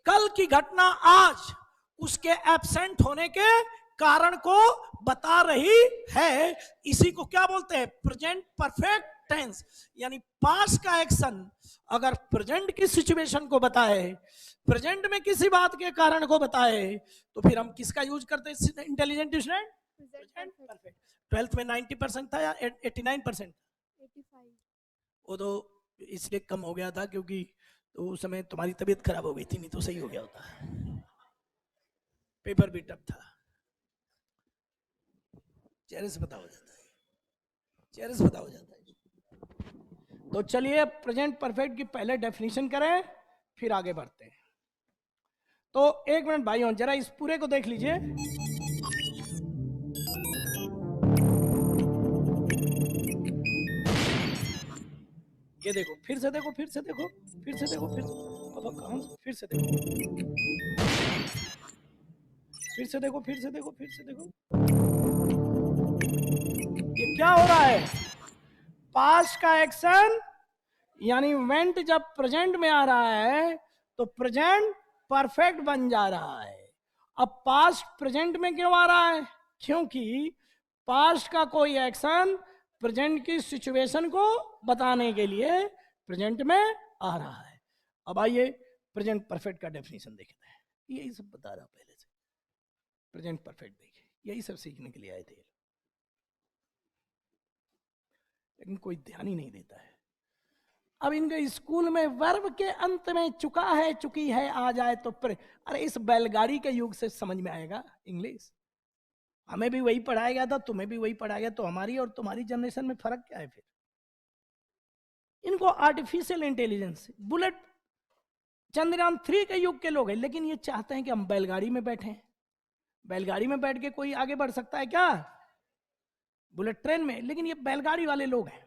कल की घटना आज उसके एब्सेंट होने के कारण को बता रही है। इसी को क्या बोलते हैं? Present perfect tense. यानी पास्ट का एक्शन अगर प्रेजेंट की सिचुएशन को बताए, प्रेजेंट में किसी बात के कारण को बताए, तो फिर हम किसका यूज करते हैं intelligent student? Present perfect. 12th में 90% था या 89%? 85। वो तो इसलिए कम हो गया था क्योंकि तो उस समय तुम्हारी तबीयत खराब हो गई थी, नहीं तो सही हो गया होता। पेपर भी टफ था। चेहरे से पता हो जाता है, चेहरे से पता हो जाता है। तो चलिए प्रेजेंट परफेक्ट की पहले डेफिनेशन करें, फिर आगे बढ़ते हैं। तो एक मिनट भाइयों, जरा इस पूरे को देख लीजिए। ये देखो, फिर से देखो, फिर से देखो, फिर से देखो, फिर से कहां से? फिर से देखो, फिर से देखो, फिर से देखो, फिर से देखो। ये क्या हो रहा है? पास्ट का एक्शन यानी वेंट जब प्रेजेंट में आ रहा है तो प्रेजेंट परफेक्ट बन जा रहा है। अब पास्ट प्रेजेंट में क्यों आ रहा है? क्योंकि पास्ट का कोई एक्शन प्रेजेंट की सिचुएशन को बताने के लिए प्रेजेंट में आ रहा है। अब आइए प्रेजेंट परफेक्ट का डेफिनेशन देखते हैं। यही सब बता रहा पहले से। प्रेजेंट परफेक्ट देखिए, यही सब सीखने के लिए आए थे, लेकिन कोई ध्यान ही नहीं देता है। अब इनके स्कूल में वर्ब के अंत में चुका है, चुकी है आ जाए तो अरे इस बैलगाड़ी के युग से समझ में आएगा इंग्लिश? हमें भी वही पढ़ाया गया था, तुम्हें भी वही पढ़ाया गया, तो हमारी और तुम्हारी जनरेशन में फर्क क्या है फिर? इनको आर्टिफिशियल इंटेलिजेंस, बुलेट चंद्रयान 3 के युग के लोग हैं, लेकिन ये चाहते हैं कि हम बैलगाड़ी में बैठे। बैलगाड़ी में बैठ के कोई आगे बढ़ सकता है क्या? बुलेट ट्रेन में। लेकिन ये बैलगाड़ी वाले लोग हैं।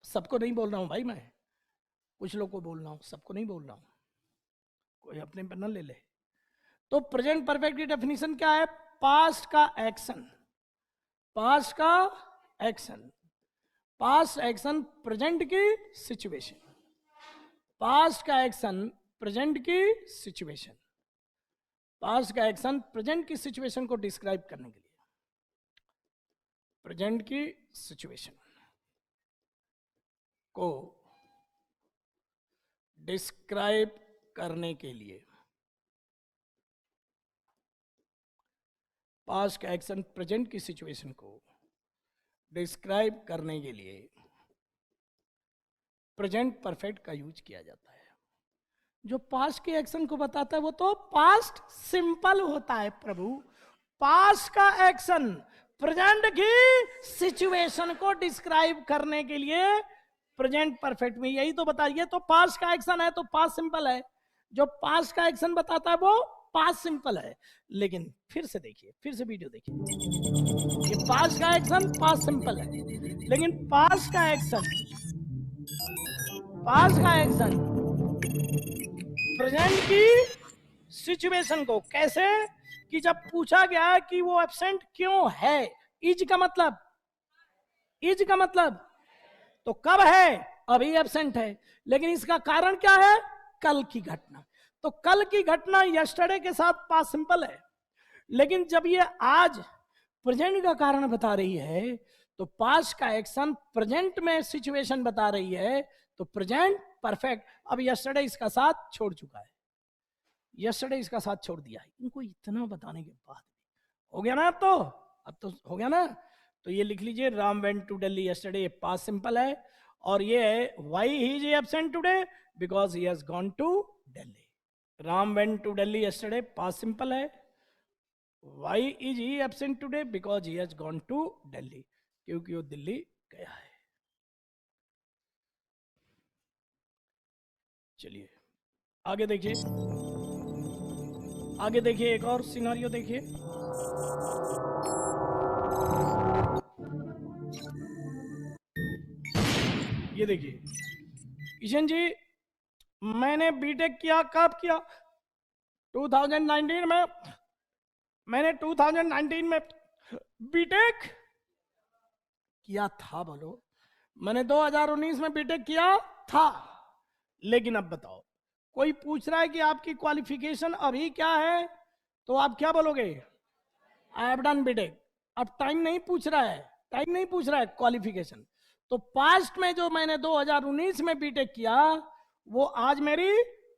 सबको नहीं बोल रहा हूं भाई, मैं कुछ लोग को बोल रहा हूं, सबको नहीं बोल रहा हूं, कोई अपने पर न ले ले। तो प्रेजेंट परफेक्ट की डेफिनेशन क्या है? पास्ट का एक्शन, पास्ट का एक्शन, पास्ट एक्शन प्रेजेंट की सिचुएशन, पास्ट का एक्शन प्रेजेंट की सिचुएशन, पास्ट का एक्शन प्रेजेंट की सिचुएशन को डिस्क्राइब करने के लिए, प्रेजेंट की सिचुएशन को डिस्क्राइब करने के लिए, पास्ट का एक्शन प्रेजेंट की सिचुएशन को डिस्क्राइब करने के लिए प्रेजेंट परफेक्ट का यूज किया जाता है। जो पास्ट के एक्शन को बताता है वो तो पास्ट सिंपल होता है प्रभु। पास्ट का एक्शन प्रेजेंट की सिचुएशन को डिस्क्राइब करने के लिए प्रेजेंट परफेक्ट में, यही तो बताइए। तो पास्ट का एक्शन है तो पास्ट सिंपल है। जो पास्ट का एक्शन बताता है वो पास्ट सिंपल है। लेकिन फिर से देखिए, फिर से वीडियो देखिए, ये पास्ट का एक्शन पास्ट सिंपल है, लेकिन पास्ट का एक्शन प्रेजेंट की सिचुएशन को कैसे, कि जब पूछा गया कि वो एब्सेंट क्यों है, इज का मतलब तो कब है, अभी एब्सेंट है, लेकिन इसका कारण क्या है, कल की घटना। तो कल की घटना यस्टरडे के साथ पास्ट सिंपल है, लेकिन जब ये आज प्रेजेंट का कारण बता रही है तो पास्ट का एक्शन प्रेजेंट में सिचुएशन बता रही है, तो प्रेजेंट परफेक्ट। अब यस्टरडे इसका साथ छोड़ चुका है, यस्टरडे इसका साथ छोड़ दिया है। इनको इतना बताने के बाद हो गया ना, अब तो हो गया ना। तो ये लिख लीजिए, Ram went to Delhi yesterday, ये पास्ट सिंपल है। और ये है why he is absent today, because he has gone to Delhi. Ram went to Delhi yesterday past simple है, why is he absent today, because he has gone to Delhi, क्योंकि वो दिल्ली गया है। चलिए आगे देखिए, आगे देखिए, एक और सिनारियो देखिए। ये देखिए किशन जी, मैंने बीटेक किया, कब किया, 2019 में। मैंने 2019 में बीटेक किया था, बोलो। मैंने 2019 में बीटेक किया था। लेकिन अब बताओ, कोई पूछ रहा है कि आपकी क्वालिफिकेशन अभी क्या है, तो आप क्या बोलोगे, आई हैव डन बीटेक। अब टाइम नहीं पूछ रहा है, क्वालिफिकेशन। तो पास्ट में जो मैंने 2019 में बीटेक किया, वो आज मेरी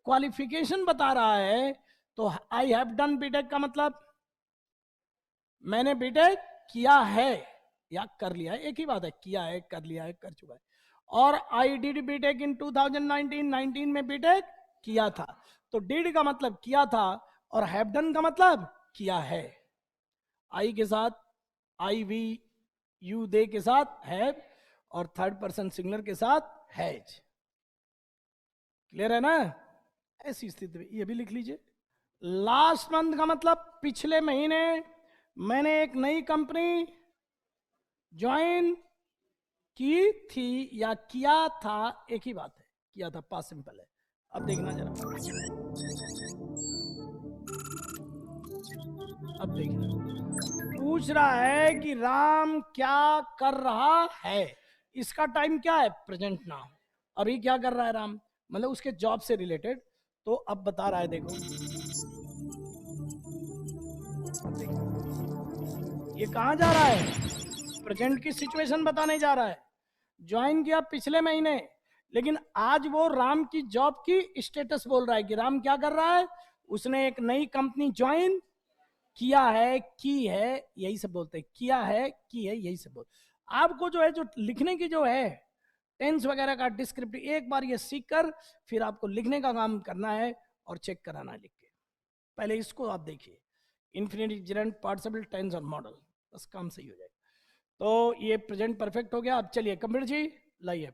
क्वालिफिकेशन बता रहा है। तो आई हैव डन बीटेक का मतलब मैंने बीटेक किया है या कर लिया है, एक ही बात है, किया है, कर लिया है, कर चुका है। और आई डिड बीटेक इन 2019 में बीटेक किया था। तो डिड का मतलब किया था, और हैव डन का मतलब किया है। आई के साथ आई, वी, यू, दे के साथ हैव, और थर्ड पर्सन सिंगुलर के साथ हैज। क्लियर है ना। ऐसी स्थिति में ये भी लिख लीजिए। लास्ट मंथ का मतलब पिछले महीने मैंने एक नई कंपनी ज्वाइन की थी या किया था, एक ही बात है, किया था पास्ट सिंपल है। अब देखना जरा, अब देखना, पूछ रहा है कि राम क्या कर रहा है, इसका टाइम क्या है, प्रेजेंट नाउ। अभी क्या कर रहा है राम, मतलब उसके जॉब से रिलेटेड। तो अब बता रहा है, देखो ये कहां जा रहा है, प्रेजेंट की सिचुएशन बताने जा रहा है। ज्वाइन किया पिछले महीने, लेकिन आज वो राम की जॉब की स्टेटस बोल रहा है कि राम क्या कर रहा है, उसने एक नई कंपनी ज्वाइन किया है, की है, यही सब बोलते हैं, किया है, की है, यही सब बोलते। आपको जो है, जो लिखने की जो है टेंस वगैरह का डिस्क्रिप्टिव, एक बार ये सीख कर फिर आपको लिखने का काम करना है और चेक कराना है लिख के। पहले इसको आप देखिए, इन्फिनिटिव, जेरेंट, पार्टिसिपल, टेंस और मॉडल, बस काम सही हो जाएगा। तो ये प्रेजेंट परफेक्ट हो गया। अब चलिए कंप्यूटर जी लाइए,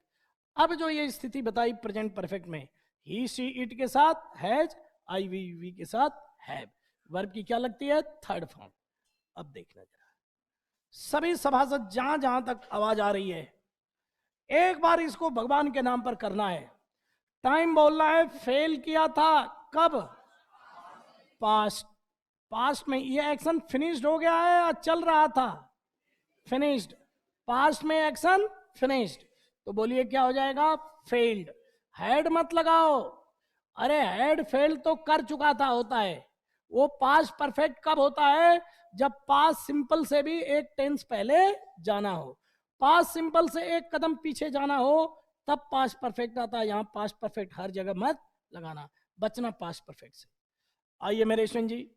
अब जो ये स्थिति बताई प्रेजेंट परफेक्ट में, ही, शी, इट के साथ हैज, आई, वी के साथ हैव, वर्ब की क्या लगती है, थर्ड फॉर्म। अब देखना जरा, सभी सभासद जहां जहां तक आवाज आ रही है, एक बार इसको भगवान के नाम पर करना है। टाइम बोलना है, फेल किया था, कब, पास्ट। पास्ट में ये एक्शन फिनिश्ड हो गया है या चल रहा था, फिनिश्ड। पास्ट में एक्शन फिनिश्ड, तो बोलिए क्या हो जाएगा, फेल्ड। हैड मत लगाओ, अरे हैड फेल्ड तो कर चुका था होता है। वो पास्ट परफेक्ट कब होता है, जब पास्ट सिंपल से भी एक टेंस पहले जाना हो, पास्ट सिंपल से एक कदम पीछे जाना हो, तब पास्ट परफेक्ट आता है। यहां पास्ट परफेक्ट हर जगह मत लगाना, बचना पास्ट परफेक्ट से। आइए मेरे स्टूडेंट जी,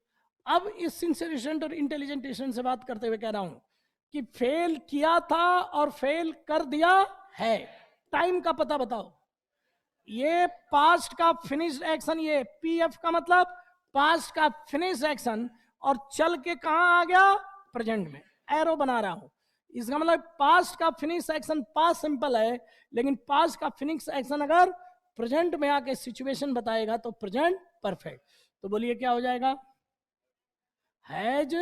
अब इस सिंसियर स्टूडेंट और इंटेलिजेंट स्टूडेंट से बात करते हुए कह रहा हूं कि फेल किया था और फेल कर दिया है, टाइम का पता बताओ। ये पास्ट का फिनिश्ड एक्शन, ये पीएफ का मतलब पास्ट का फिनिश एक्शन, और चल के कहां आ गया, प्रेजेंट में, एरो बना रहा हूं। इसका मतलब पास्ट का फिनिश एक्शन पास्ट सिंपल है, लेकिन पास्ट का फिनिश एक्शन अगर प्रेजेंट में आके सिचुएशन बताएगा तो प्रेजेंट परफेक्ट। तो बोलिए क्या हो जाएगा? हैज।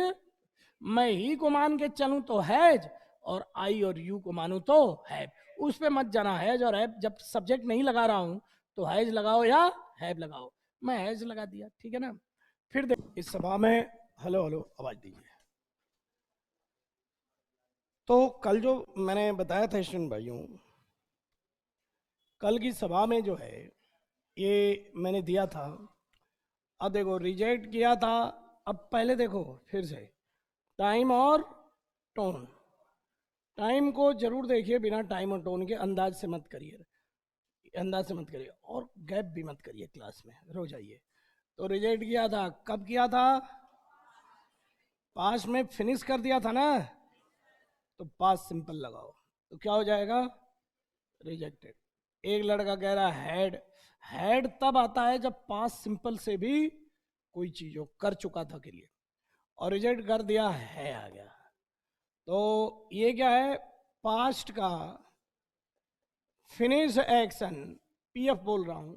मैं ही को मान के चलूं तो हैज, और आई और यू को मानूं तो हैव। उस पे मत जाना, हैज और हैव। जब सब्जेक्ट नहीं लगा रहा हूं तो हैज लगाओ या हैव लगाओ। मैं हैज लगा दिया, ठीक है ना। फिर देख इस सभा में, हेलो हेलो आवाज दीजिए। तो कल जो मैंने बताया था स्टूडेंट भाइयों, कल की सभा में जो है ये मैंने दिया था। अब देखो रिजेक्ट किया था। अब पहले देखो फिर से, टाइम और टोन। टाइम को जरूर देखिए, बिना टाइम और टोन के अंदाज से मत करिए, अंदाज से मत करिए, और गैप भी मत करिए क्लास में, रो जाइए। तो रिजेक्ट किया था, कब किया था? पास में फिनिश कर दिया था ना, तो पास सिंपल लगाओ, तो क्या हो जाएगा? रिजेक्टेड। एक लड़का कह रहा हैड। हैड तब आता है जब पास सिंपल से भी कोई चीज हो, कर चुका था के लिए, और रिजेक्ट कर दिया है आ गया। तो ये क्या है? पास्ट का फिनिश एक्शन, पीएफ बोल रहा हूं।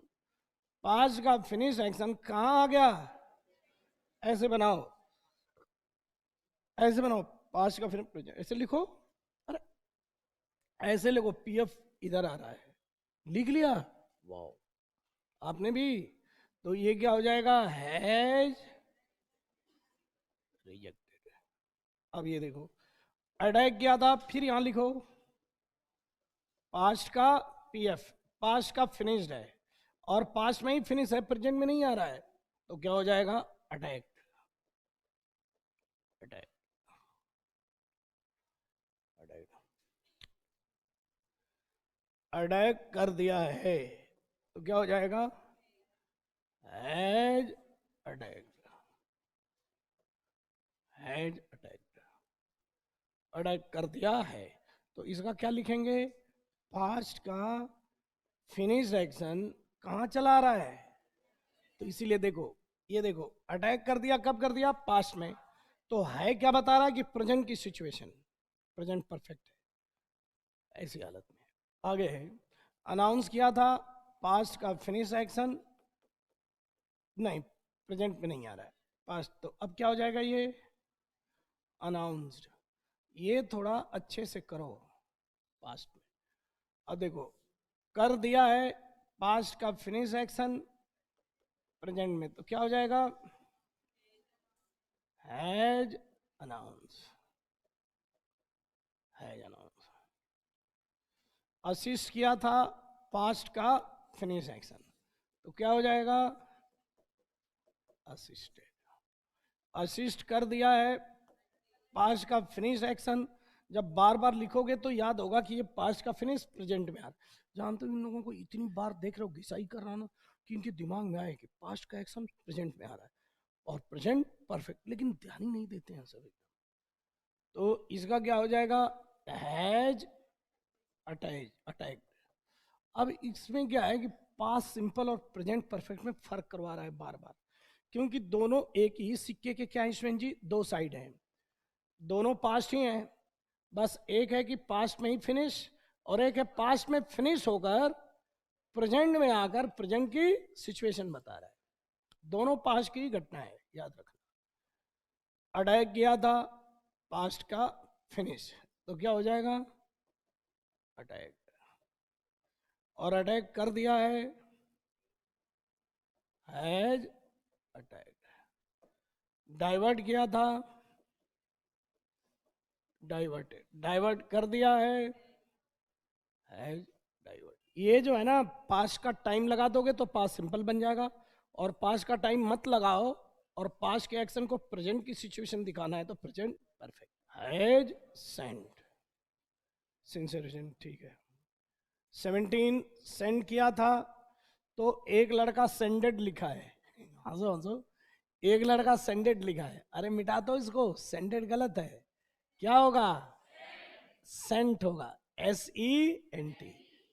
पास्ट का फिनिश एक्शन कहां आ गया? ऐसे बनाओ, ऐसे बनाओ। पास्ट का फिनिश ऐसे लिखो। अरे ऐसे लिखो, पीएफ इधर आ रहा है, लिख लिया। वाह, आपने भी। तो ये क्या हो जाएगा? Has rejected. अब ये देखो, अटैक किया था, फिर यहां लिखो पास्ट का पीएफ, पास्ट का फिनिश्ड है, और पास्ट में ही फिनिश है, प्रेजेंट में नहीं आ रहा है, तो क्या हो जाएगा? अटैक। अटैक अटैक अटैक कर दिया है, तो क्या हो जाएगा? Has attack. Has attack, attack कर दिया है। तो इसका क्या लिखेंगे? पास्ट का फिनिश एक्शन कहां चला रहा है? तो इसीलिए देखो, ये देखो, अटैक कर दिया, कब कर दिया? पास्ट में। तो है क्या बता रहा है? कि प्रेजेंट की सिचुएशन, प्रेजेंट परफेक्ट है ऐसी हालत में। आगे है, अनाउंस किया था, पास्ट का फिनिश एक्शन, नहीं प्रेजेंट में नहीं आ रहा है, पास्ट। तो अब क्या हो जाएगा? ये अनाउंस्ड। ये थोड़ा अच्छे से करो पास्ट में। अब देखो, कर दिया है पास्ट का फिनिश एक्शन प्रेजेंट में, तो क्या हो जाएगा? Has announce, has announce. Assist किया था पास्ट का फिनिश एक्शन, तो क्या हो जाएगा? असिस्टेड। असिस्ट कर दिया है पास्ट का फिनिश एक्शन। जब बार बार लिखोगे तो याद होगा कि ये पास्ट का फिनिश प्रेजेंट में आ रहा है। जानते हो इन लोगों को इतनी बार देख रहे हो घिसाई कर रहा ना, कि इनके दिमाग में आए कि पास्ट का एक्शन प्रेजेंट में आ रहा है और प्रेजेंट परफेक्ट, लेकिन ध्यान ही नहीं देते हैं सभी। तो इसका क्या हो जाएगा? Has attach, attack. अब इसमें क्या है कि पास्ट सिंपल और प्रेजेंट परफेक्ट में फर्क करवा रहा है बार बार, क्योंकि दोनों एक ही सिक्के के क्या है जी? दो साइड हैं, दोनों पास्ट ही हैं। बस एक है कि पास्ट में ही फिनिश, और एक है पास्ट में फिनिश होकर प्रेजेंट में आकर प्रेजेंट की सिचुएशन बता रहा है। दोनों पास्ट की घटना है, याद रखना। अटैक किया था पास्ट का फिनिश, तो क्या हो जाएगा? अटैक। और अटैक कर दिया है, हैज अटैक। डाइवर्ट किया था, डाइवर्टेड। डाइवर्ट कर दिया है, हैज डाइवर्ट। ये जो है ना, पास का टाइम लगा दोगे तो पास सिंपल बन जाएगा, और पास का टाइम मत लगाओ और पास के एक्शन को प्रेजेंट की सिचुएशन दिखाना है तो प्रेजेंट परफेक्ट। हैज सेंट, सिंसियरेशन, ठीक है। 17 सेंड किया था, तो एक लड़का सेंडेड लिखा है। हंसो हंसो, एक लड़का सेंडेड लिखा है। अरे मिटा दो इसको, सेंडेड गलत है। क्या होगा? सेंट होगा, SENT।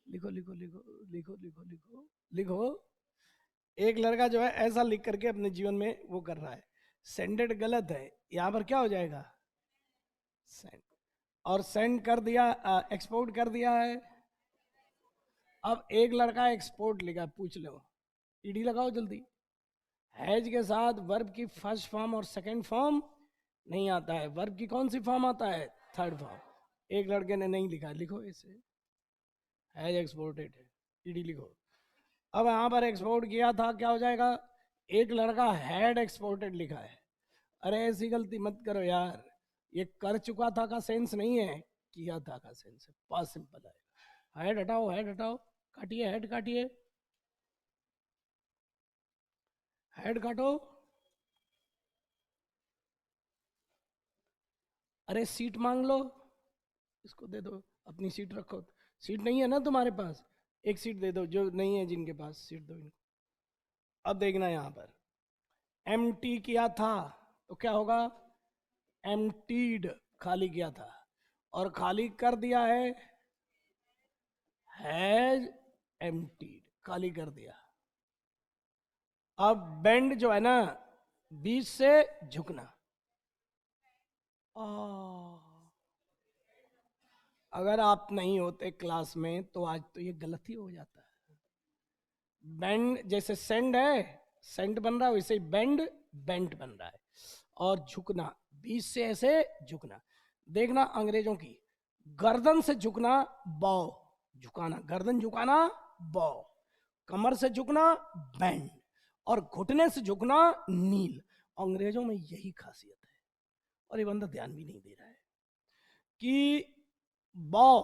लिखो लिखो लिखो लिखो लिखो लिखो लिखो। एक लड़का जो है ऐसा लिख करके अपने जीवन में वो कर रहा है। सेंडेड गलत है, यहां पर क्या हो जाएगा? सेंड। और सेंड कर दिया, एक्सपोर्ट कर दिया है। अब एक लड़का एक्सपोर्ट लिखा है, पूछ लो, ईडी लगाओ जल्दी। हैज के साथ वर्ब की फर्स्ट फॉर्म और सेकंड फॉर्म नहीं आता है। वर्ब की कौन सी फॉर्म आता है? Third form. एक लड़के ने नहीं लिखा, लिखो इसे, हैज एक्सपोर्टेड है, ईडी लिखो। अब यहां पर एक्सपोर्ट किया था, क्या हो जाएगा? एक लड़का हैड एक्सपोर्टेड लिखा है। अरे ऐसी गलती मत करो यार, ये कर चुका था का सेंस नहीं है, किया था का सेंस है। पास सिंपल है। हेड हटाओ, हेड हटाओ, काटिए, हेड काटिए, हेड काटो। अरे सीट मांग लो, इसको दे दो, अपनी सीट रखो। सीट नहीं है ना तुम्हारे पास? एक सीट दे दो, जो नहीं है जिनके पास, सीट दो इनको। अब देखना यहां पर एम्प्टी किया था तो क्या होगा? एम्प्टीड, खाली किया था, और खाली कर दिया है, हैज एम्प्टीड, खाली कर दिया। अब बेंड जो है ना, बीच से झुकना। अगर आप नहीं होते क्लास में तो आज तो ये गलत ही हो जाता है। बेंड जैसे सेंड है, सेंट बन रहा है, वैसे ही बेंड बेंट बन रहा है। और झुकना, बीच से ऐसे झुकना। देखना अंग्रेजों की, गर्दन से झुकना बॉ, झुकाना, गर्दन झुकाना बॉ, कमर से झुकना बेंड, और घुटने से झुकना नील। अंग्रेजों में यही खासियत है, और ये बंदा ध्यान भी नहीं दे रहा है कि बॉ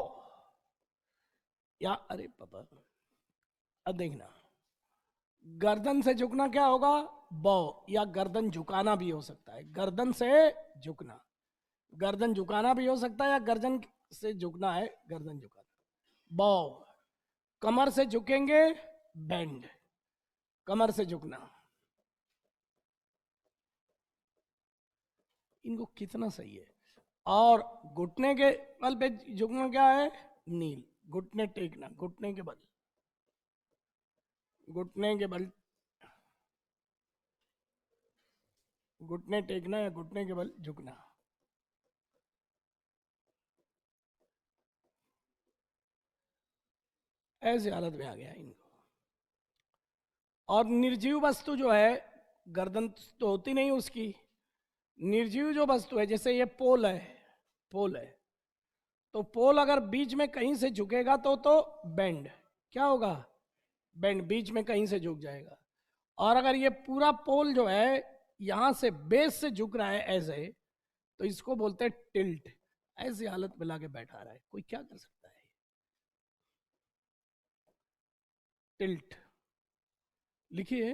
या, अरे पापा, अब देखना, गर्दन से झुकना क्या होगा? बॉ, या गर्दन झुकाना भी हो सकता है, गर्दन से झुकना, गर्दन झुकाना भी हो सकता है, या गर्दन से झुकना है, गर्दन झुकाना, बॉ। कमर से झुकेंगे बेंड, कमर से झुकना। इनको कितना सही है। और घुटने के बल पे झुकना क्या है? नील, घुटने टेकना, घुटने के बल, घुटने के बल, घुटने टेकना या घुटने के बल झुकना। ऐसी हालत में आ गया इनको। और निर्जीव वस्तु जो है, गर्दन तो होती नहीं उसकी, निर्जीव जो वस्तु है, जैसे ये पोल है, पोल है, तो पोल अगर बीच में कहीं से झुकेगा तो बेंड, क्या होगा? बेंड, बीच में कहीं से झुक जाएगा। और अगर ये पूरा पोल जो है यहां से बेस से झुक रहा है ऐसे, तो इसको बोलते हैं टिल्ट। ऐसी हालत में लाके बैठा रहा है, कोई क्या कर सकता है? टिल्ट लिखिए।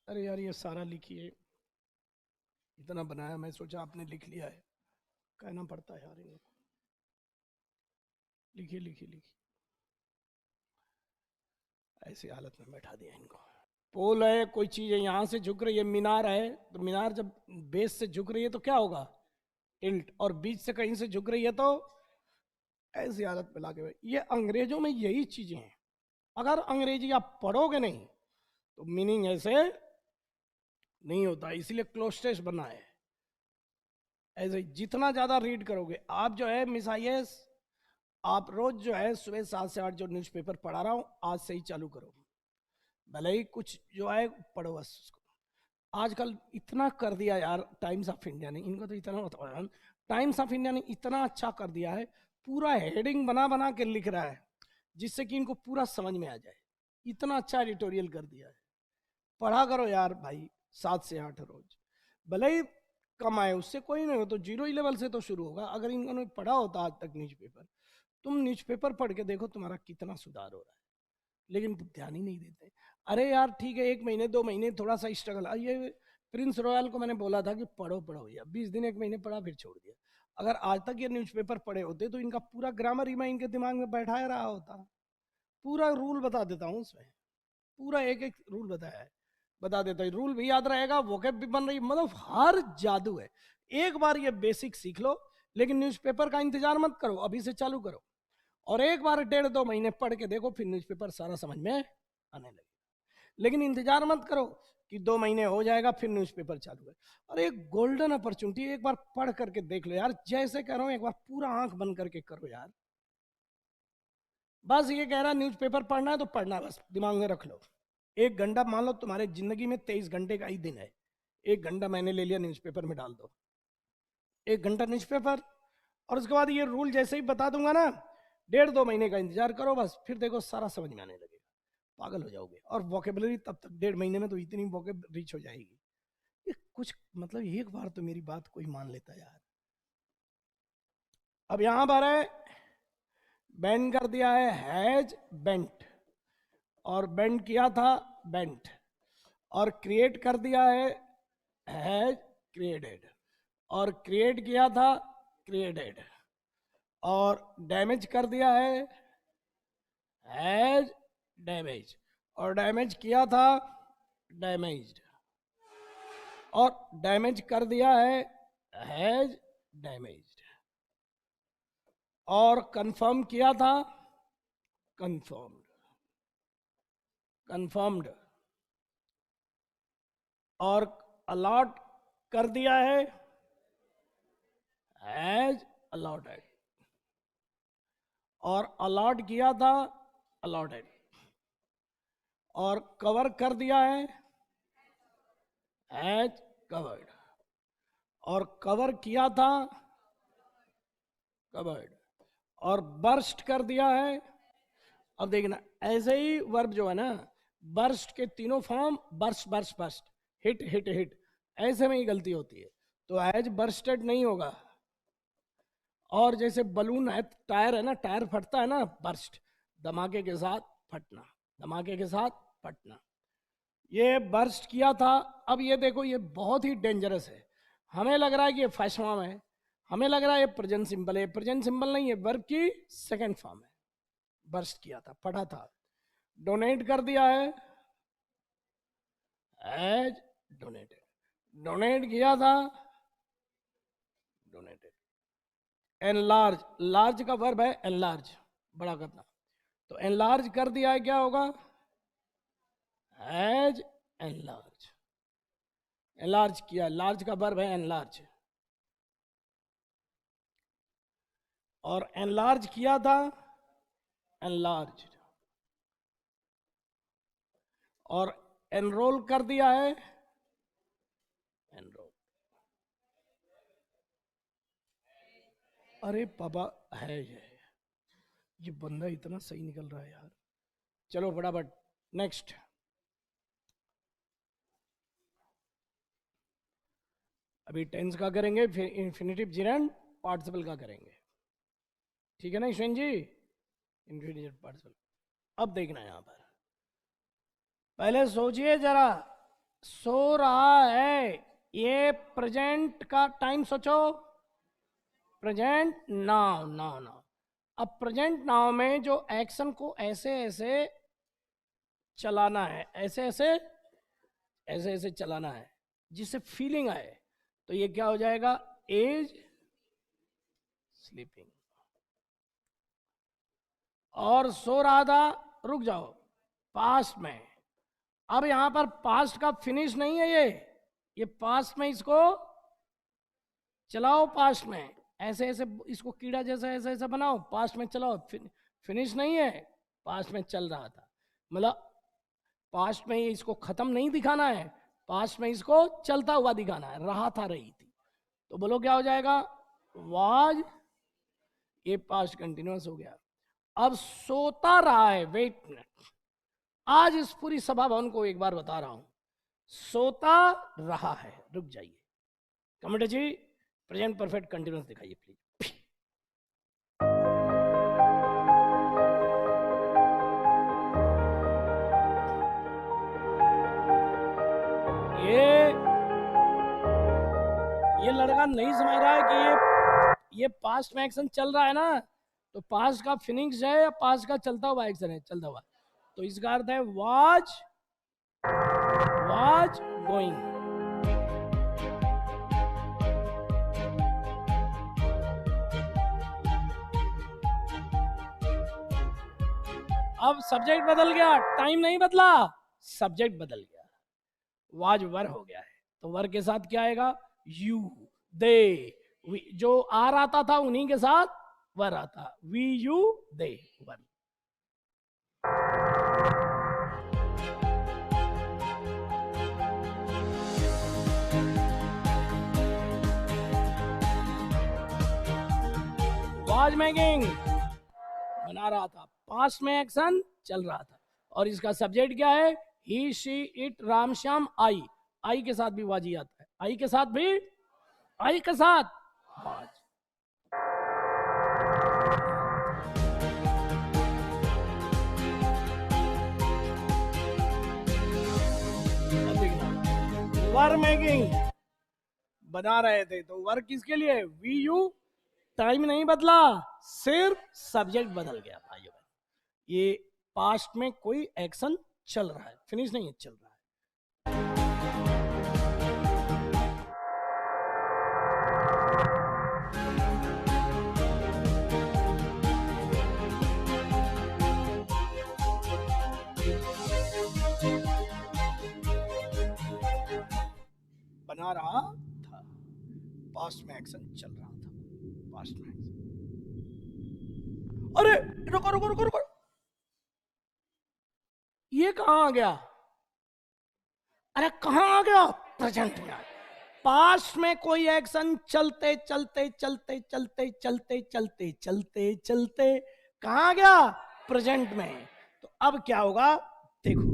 अरे यार ये सारा लिखिए, इतना बनाया, मैं सोचा आपने लिख लिया है, कहना पड़ता है यार इनको। लिखिए लिखिए लिखिए, ऐसी हालत में बैठा दिया इनको। पोल है, कोई चीज है यहां से झुक रही है, मीनार है, तो मीनार जब बेस से झुक रही है तो क्या होगा? टिल्ट। और बीच से कहीं से झुक रही है तो ऐसी हालत में लाके, ये अंग्रेजों में यही चीजें हैं। अगर अंग्रेजी आप पढ़ोगे नहीं तो मीनिंग ऐसे नहीं होता, इसलिए क्लोस्टेस बना है ऐसे। जितना ज्यादा रीड करोगे आप, जो है मिस IAS, आप रोज जो है सुबह 7 से 8 जो न्यूज़पेपर पढ़ा रहा हूं, आज से ही चालू करो। भले ही कुछ जो है पढ़ो बस उसको। आजकल इतना कर दिया यार टाइम्स ऑफ इंडिया ने, इनको तो इतना होता, टाइम्स ऑफ इंडिया ने इतना अच्छा कर दिया है, पूरा हेडिंग बना बना के लिख रहा है जिससे कि इनको पूरा समझ में आ जाए। इतना अच्छा एडिटोरियल कर दिया है। पढ़ा करो यार भाई, 7 से 8 रोज, भले ही कम आए, उससे कोई नहीं हो तो 0 लेवल से तो शुरू होगा। अगर इन्होंने पढ़ा होता आज तक न्यूज़पेपर, तुम न्यूज़पेपर पढ़ के देखो तुम्हारा कितना सुधार हो रहा है, लेकिन ध्यान ही नहीं देते। अरे यार ठीक है, 1 महीने 2 महीने थोड़ा सा स्ट्रगल, ये प्रिंस रॉयल को मैंने बोला था कि पढ़ो पढ़ो भैया, 20 दिन 1 महीने पढ़ा फिर छोड़ दिया। अगर आज तक ये न्यूज़पेपर पढ़े होते तो इनका पूरा ग्रामर ही मैं इनके दिमाग में बैठाया रहा होता। पूरा रूल बता देता हूँ उसमें, पूरा एक एक रूल बताया है, बता देता हूँ, रूल भी याद रहेगा, वोकैब भी बन रही, मतलब हर जादू है। एक बार ये बेसिक सीख लो, लेकिन न्यूज़पेपर का इंतजार मत करो, अभी से चालू करो, और एक बार 1.5-2 महीने पढ़ के देखो, फिर न्यूज़पेपर सारा समझ में आने लगे। लेकिन इंतजार मत करो कि 2 महीने हो जाएगा फिर न्यूज़पेपर चालू है। और एक गोल्डन अपॉर्चुनिटी, एक बार पढ़ करके देख लो यार, जैसे कह रहा हूं, एक बार पूरा आंख बंद करके करो यार। बस ये कह रहा न्यूज़पेपर पढ़ना है तो पढ़ना, बस दिमाग में रख लो, 1 घंटा मान लो तुम्हारे जिंदगी में 23 घंटे का ही दिन है, 1 घंटा मैंने ले लिया न्यूज़पेपर में डाल दो, 1 घंटा न्यूज़पेपर, और उसके बाद ये रूल जैसे ही बता दूंगा ना, 1.5-2 महीने का इंतजार करो बस, फिर देखो सारा समझ में आने लगेगा, पागल हो जाओगे। और वोकेबलरी तब तक 1.5 महीने में तो इतनी वोकेब रीच हो जाएगी। ये कुछ मतलब एक बार तो मेरी बात कोई मान लेता यार। अब यहां पर है बेंड कर दिया है हैज बेंट, और बेंड किया था बेंट, और क्रिएट कर दिया है हैज क्रिएटेड, और क्रिएट किया था क्रिएटेड, और डैमेज कर दिया है हैज डैमेज, और डैमेज किया था डैमेज्ड, और डैमेज कर दिया है हैज डैमेज्ड, और कंफर्म किया था कंफर्म्ड, कंफर्म्ड, और अलॉट कर दिया है हैज अलॉटेड, और अलॉट किया था अलॉटेड, और कवर कर दिया है हैज कवर्ड, और कवर किया था कवर्ड, और बर्स्ट कर दिया है। अब देखना ऐसे ही वर्ब जो है ना, बर्स्ट के तीनों form burst burst burst, hit hit hit, ऐसे में ही गलती होती है, तो हैज बर्स्टेड नहीं होगा। और जैसे बलून है, टायर है ना, टायर फटता है ना, बर्स्ट, धमाके के साथ फटना, धमाके के साथ फटना, ये बर्स्ट किया था। अब ये देखो ये बहुत ही डेंजरस है, हमें लग रहा है कि ये फर्स्ट फॉर्म है, हमें लग रहा है ये प्रेजेंट सिंपल है, प्रेजेंट सिंपल नहीं है, वर्ब की सेकंड फॉर्म है। बर्स्ट किया था, पढ़ा था। डोनेट कर दिया है एज डोनेटेड, डोनेट किया था डोनेटेड। एनलार्ज, लार्ज का वर्ब है एनलार्ज, बड़ा करना, तो एनलार्ज कर दिया है, क्या होगा एज एनलार्ज, एनलार्ज किया, लार्ज का वर्ब है एनलार्ज, और एनलार्ज किया था एनलार्ज, और एनरोल कर दिया है एनरोल। अरे पापा है ये बंदा इतना सही निकल रहा है यार। चलो फटाफट नेक्स्ट। अभी टेंस का करेंगे, फिर इन्फिनिटिव जिरेंड पार्टिसिपल का करेंगे, ठीक है ना ईश्वन जी, इन्फिनिटिव पार्टिसिपल। अब देखना यहां पर, पहले सोचिए जरा, सो रहा है, ये प्रेजेंट का टाइम सोचो, प्रेजेंट नाउ, नाउ नाउ। अब प्रेजेंट नाउ में जो एक्शन को ऐसे ऐसे चलाना है, ऐसे ऐसे ऐसे ऐसे चलाना है जिससे फीलिंग आए, तो ये क्या हो जाएगा एज स्लीपिंग। और सो रहा था, रुक जाओ, पास्ट में। अब यहां पर पास्ट का फिनिश नहीं है, ये पास्ट में इसको चलाओ, पास्ट में ऐसे ऐसे इसको कीड़ा जैसा ऐसे ऐसे बनाओ, पास्ट में चलाओ, फिनिश नहीं है, पास्ट में चल रहा था, मतलब पास्ट में इसको खत्म नहीं दिखाना है, पास्ट में इसको चलता हुआ दिखाना है, रहा था रही थी, तो बोलो क्या हो जाएगा वाज, ये पास्ट कंटिन्यूअस हो गया। अब सोता रहा है, वेट मिनट, आज इस पूरी सभा भवन को एक बार बता रहा हूं, सोता रहा है, रुक जाइए कमेटी जी, प्रेजेंट परफेक्ट कंटिन्यूअस दिखाइए प्लीज। ये लड़का नहीं समझ रहा है कि ये पास्ट में एक्शन चल रहा है ना, तो पास्ट का फिनिश है या पास्ट का चलता हुआ एक्शन है, चलता हुआ, तो इसका अर्थ है वाज गोइंग। अब सब्जेक्ट बदल गया, टाइम नहीं बदला, सब्जेक्ट बदल गया, वाज वर हो गया है, तो वर के साथ क्या आएगा यू, दे, जो आर आता था उन्हीं के साथ वर आता, we you they verb. Was making, बना रहा था, पास्ट में एक्शन चल रहा था, और इसका सब्जेक्ट क्या है, ही शी इट राम श्याम आई, आई के साथ भी वाजी आता है, आई के साथ भी, आई के साथ वाज। अब देखना, वर मेकिंग बना रहे थे, तो वर्क किसके लिए, वी यू, टाइम नहीं बदला, सिर्फ सब्जेक्ट बदल गया भाइयों। ये पास्ट में कोई एक्शन चल रहा है, फिनिश नहीं है, चल रहा है। बना रहा था, पास्ट में एक्शन चल रहा था, पास्ट में एक्शन। अरे रुको रुको रुको रुको, ये कहां आ गया, अरे कहां आ गया, प्रेजेंट में। पास्ट में कोई एक्शन चलते चलते चलते चलते चलते चलते चलते चलते कहां गया, प्रेजेंट में। तो अब क्या होगा, देखो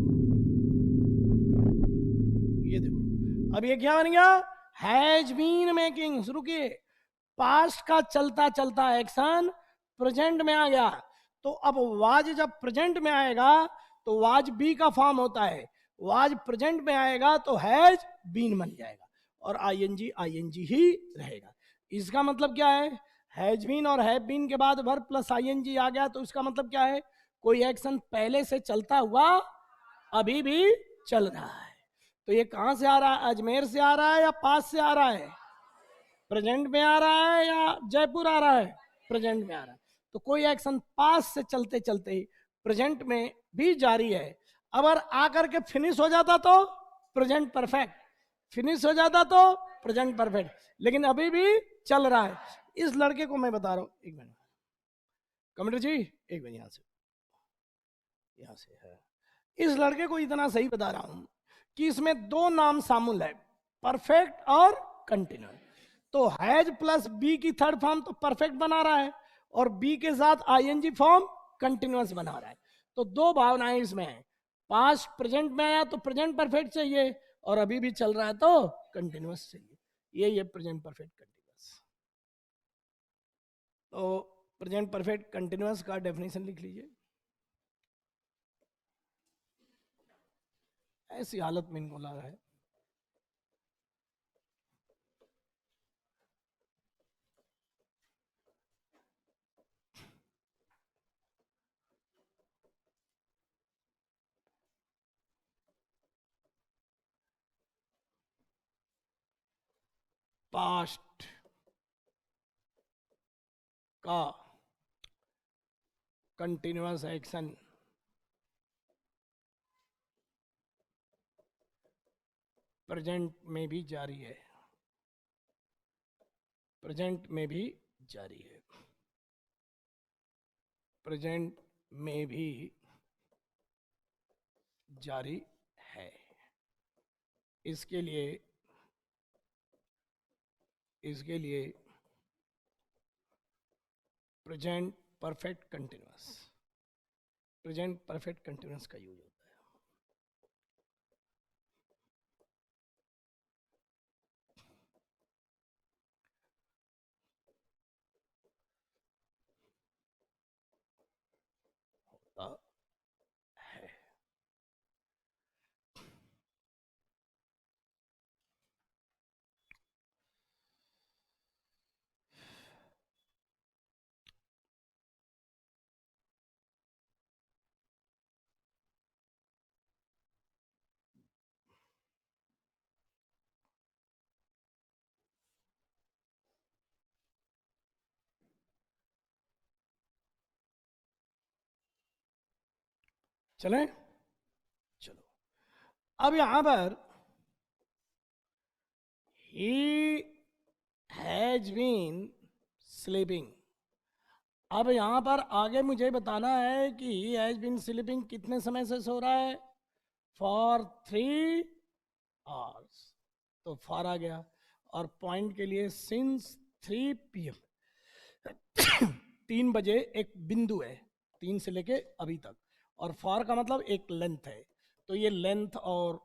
ये देखो, अब ये क्या बन गया, हैज बीन मेकिंग, शुरू किए, पास्ट का चलता चलता एक्शन प्रेजेंट में आ गया, तो अब वाज जब प्रेजेंट में आएगा तो वाज बी का फॉर्म होता है, वाज प्रेजेंट में आएगा तो हैज बीन बन जाएगा, और आईएनजी ही रहेगा। इसका मतलब क्या है, हैज बीन और हैव बीन के बाद वर्ब प्लस आईएनजी आ गया, तो इसका मतलब क्या है, कोई एक्शन पहले से चलता हुआ अभी भी चल रहा है। तो ये कहां से आ रहा है, अजमेर से आ रहा है या पास से आ रहा है, प्रेजेंट में आ रहा है या जयपुर आ रहा है, प्रेजेंट में आ रहा है। तो कोई एक्शन पास से चलते चलते प्रेजेंट में भी जारी है, अगर आकर के फिनिश हो जाता तो प्रेजेंट परफेक्ट, फिनिश हो जाता तो प्रेजेंट परफेक्ट, लेकिन अभी भी चल रहा है। इस लड़के को मैं बता रहा हूं, एक मिनट कमेंटर जी, एक मिनट, यहां से है, इस लड़के को इतना सही बता रहा हूं कि इसमें दो नाम शामिल है, परफेक्ट और कंटिन्यूअस। तो हैज प्लस बी की थर्ड फॉर्म तो परफेक्ट बना रहा है, और बी के साथ आईएनजी फॉर्म कंटिन्यूअस बना रहा है। तो दो भावनाएं इसमें है, पास्ट प्रेजेंट में आया तो प्रेजेंट परफेक्ट चाहिए, और अभी भी चल रहा है तो कंटिन्यूअस चाहिए, ये प्रेजेंट परफेक्ट कंटिन्यूअस। तो प्रेजेंट परफेक्ट कंटिन्यूअस का डेफिनेशन लिख लीजिए। ऐसी हालत में इनको लगा है, पास्ट का कंटिन्यूअस एक्शन प्रेजेंट में भी जारी है, प्रेजेंट में भी जारी है, प्रेजेंट में भी जारी है। इसके लिए present perfect continuous, present perfect continuous का यूज होता है। होता है। चलें, चलो, अब यहां पर he has been sleeping, अब यहां पर आगे मुझे बताना है कि he has been sleeping कितने समय से सो रहा है, फॉर 3 hours, तो फॉर आ गया, और पॉइंट के लिए सिंस 3 PM 3 बजे एक बिंदु है, 3 से लेके अभी तक, और फॉर का मतलब एक लेंथ है। तो ये लेंथ और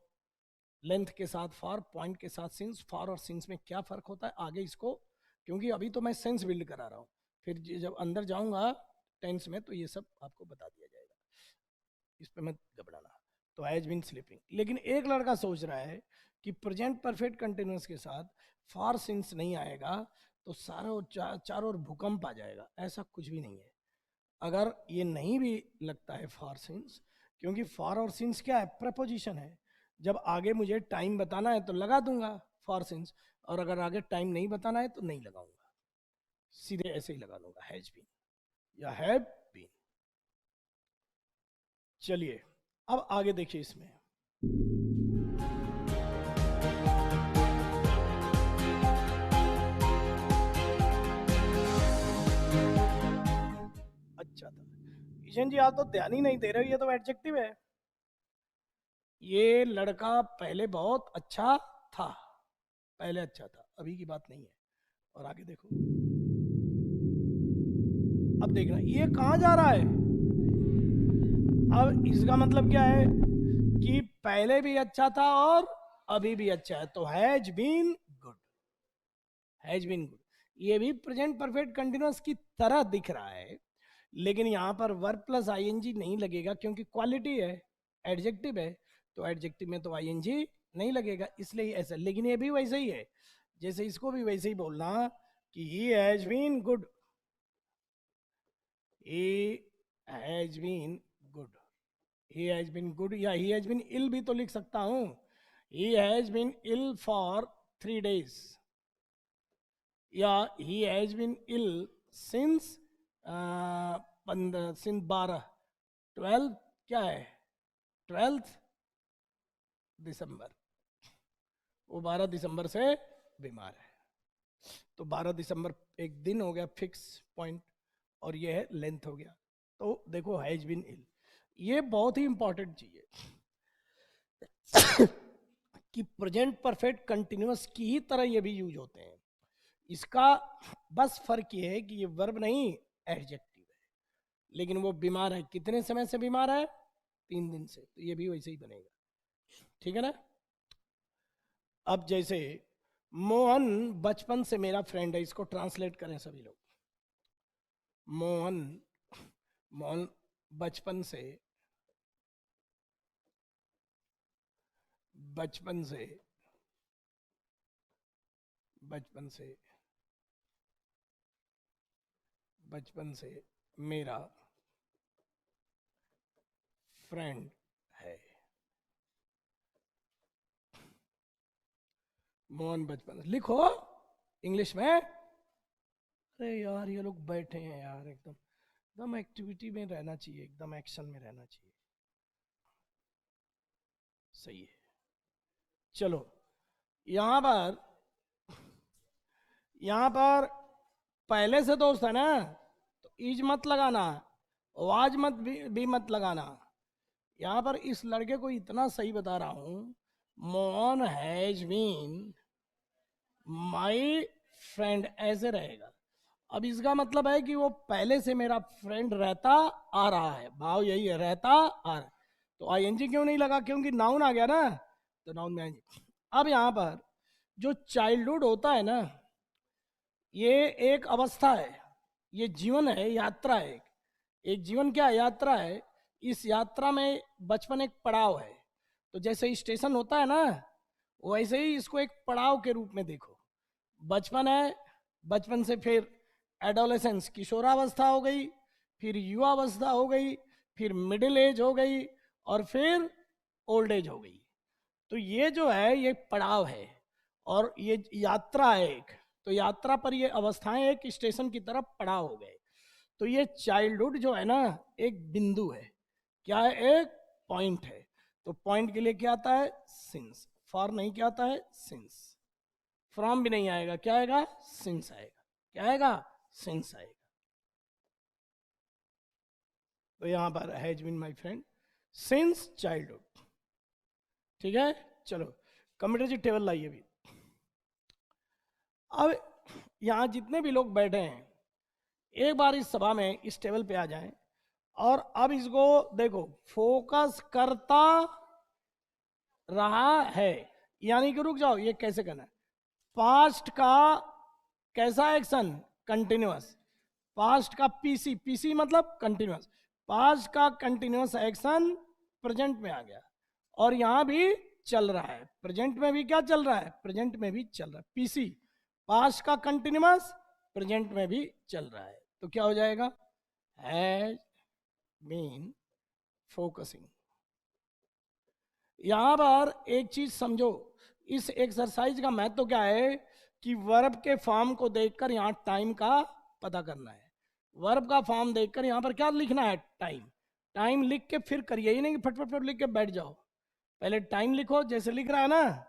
लेंथ के साथ फॉर, पॉइंट के साथ सिंस, फॉर और सिंस में क्या फर्क होता है आगे इसको, क्योंकि अभी तो मैं सेंस बिल्ड करा रहा हूँ, फिर जब अंदर जाऊंगा टेंस में तो ये सब आपको बता दिया जाएगा, इस पे मत घबराना। तो हैज बीन स्लीपिंग, लेकिन एक लड़का सोच रहा है कि प्रेजेंट परफेक्ट कंटिन्यूअस के साथ फॉर सिंस नहीं आएगा तो चारों ओर भूकंप आ जाएगा। ऐसा कुछ भी नहीं है। अगर ये नहीं भी लगता है फॉर सिंस, क्योंकि फॉर और सिंस क्या है, प्रपोजिशन है। जब आगे मुझे टाइम बताना है तो लगा दूंगा फॉर सिंस, और अगर आगे टाइम नहीं बताना है तो नहीं लगाऊंगा, सीधे ऐसे ही लगा दूंगा हैज बीन या हैव बीन। चलिए अब आगे देखिए इसमें। अच्छा था ईशन जी, आप तो ध्यान ही नहीं दे रहे हो, ये तो एडजेक्टिव है। ये लड़का पहले बहुत अच्छा था, पहले अच्छा था, अभी की बात नहीं है। और आगे देखो, अब देखना ये कहां जा रहा है। अब इसका मतलब क्या है कि पहले भी अच्छा था और अभी भी अच्छा है, तो has been good, has been good. ये भी प्रेजेंट परफेक्ट कंटिन्यूअस की तरह दिख रहा है, लेकिन यहां पर वर्ब प्लस आईएनजी नहीं लगेगा क्योंकि क्वालिटी है, एडजेक्टिव है, तो एडजेक्टिव में तो आईएनजी नहीं लगेगा, इसलिए ऐसा। लेकिन ये भी वैसे ही है, जैसे इसको भी वैसे ही बोलना कि he has been good, he has been good, he has been good, या ही हैज बीन इल भी तो लिख सकता हूं, he has been ill for 3 days, या he has been ill since 12, 12 क्या है, 12 दिसंबर, वो 12 दिसंबर से बीमार है। तो 12 दिसंबर एक दिन हो गया फिक्स पॉइंट, और ये है लेंथ हो गया। तो देखो हैज बीन इल, ये बहुत ही इंपॉर्टेंट चीज है कि प्रेजेंट परफेक्ट कंटिन्यूअस की ही तरह ये भी यूज होते हैं। इसका बस फर्क ये है कि ये वर्ब नहीं एडजेक्टिव है, लेकिन वो बीमार है, कितने समय से बीमार है, 3 दिन से, तो ये भी वैसे ही बनेगा, ठीक है ना। अब जैसे मोहन बचपन से मेरा फ्रेंड है, इसको ट्रांसलेट करें सभी लोग। मोहन, मोहन बचपन से, बचपन से, बचपन से, बचपन से मेरा फ्रेंड है। मोहन बचपन से लिखो इंग्लिश में। अरे यार ये लोग बैठे हैं यार, एकदम एकदम एक्टिविटी में रहना चाहिए, एकदम एक्शन में रहना चाहिए, सही है। चलो यहां पर, यहां पर पहले से दोस्त है ना, तो इज मत लगाना, वाज मत भी मत लगाना। यहां पर इस लड़के को इतना सही बता रहा हूं, Mohan has been my friend, ऐसे रहेगा। अब इसका मतलब है कि वो पहले से मेरा फ्रेंड रहता आ रहा है, भाव यही है, रहता आ रहा है। तो आईएनजी क्यों नहीं लगा, क्योंकि नाउन आ गया ना, तो नाउन में आएंगे। अब यहां पर जो चाइल्डहुड होता है ना, ये एक अवस्था है, ये जीवन है, यात्रा है, एक जीवन क्या यात्रा है। इस यात्रा में बचपन एक पड़ाव है, तो जैसे स्टेशन होता है ना, वैसे ही इसको एक पड़ाव के रूप में देखो। बचपन है, बचपन से फिर एडोलेसेंस किशोरावस्था हो गई, फिर युवावस्था हो गई, फिर मिडिल एज हो गई, और फिर ओल्ड एज हो गई। तो ये जो है ये पड़ाव है, और ये यात्रा है एक, तो यात्रा पर ये अवस्थाएं एक स्टेशन की तरफ पड़ाव हो गए। तो ये चाइल्डहुड जो है ना एक बिंदु है, क्या है, एक पॉइंट है। तो पॉइंट के लिए क्या आता है, सिंस। फॉर नहीं क्या आता है, सिंस। फ्रॉम भी नहीं आएगा, क्या आएगा, सिंस आएगा, क्या आएगा, सिंस आएगा। तो यहां पर has been my friend since childhood, ठीक है। चलो कंप्यूटर जी टेबल लाइए अभी। अब यहां जितने भी लोग बैठे हैं, एक बार इस सभा में इस टेबल पे आ जाएं और अब इसको देखो, फोकस करता रहा है, यानी कि रुक जाओ, ये कैसे करना है? पास्ट का कैसा एक्शन? कंटिन्यूअस। पास्ट का पीसी, पीसी मतलब कंटिन्यूअस, पास्ट का कंटिन्यूअस एक्शन प्रेजेंट में आ गया और यहां भी चल रहा है, प्रेजेंट में भी क्या चल रहा है? प्रेजेंट में भी चल रहा है। पीसी पास्ट का कंटिन्यूअस प्रेजेंट में भी चल रहा है, तो क्या हो जाएगा? Has been focusing. यहां पर एक चीज समझो, इस एक्सरसाइज का महत्व क्या है कि वर्ब के फॉर्म को देखकर यहां टाइम का पता करना है। वर्ब का फॉर्म देखकर यहां पर क्या लिखना है? टाइम। टाइम लिख के फिर करिए, ही नहीं कि फटफट लिख के बैठ जाओ। पहले टाइम लिखो, जैसे लिख रहा है ना,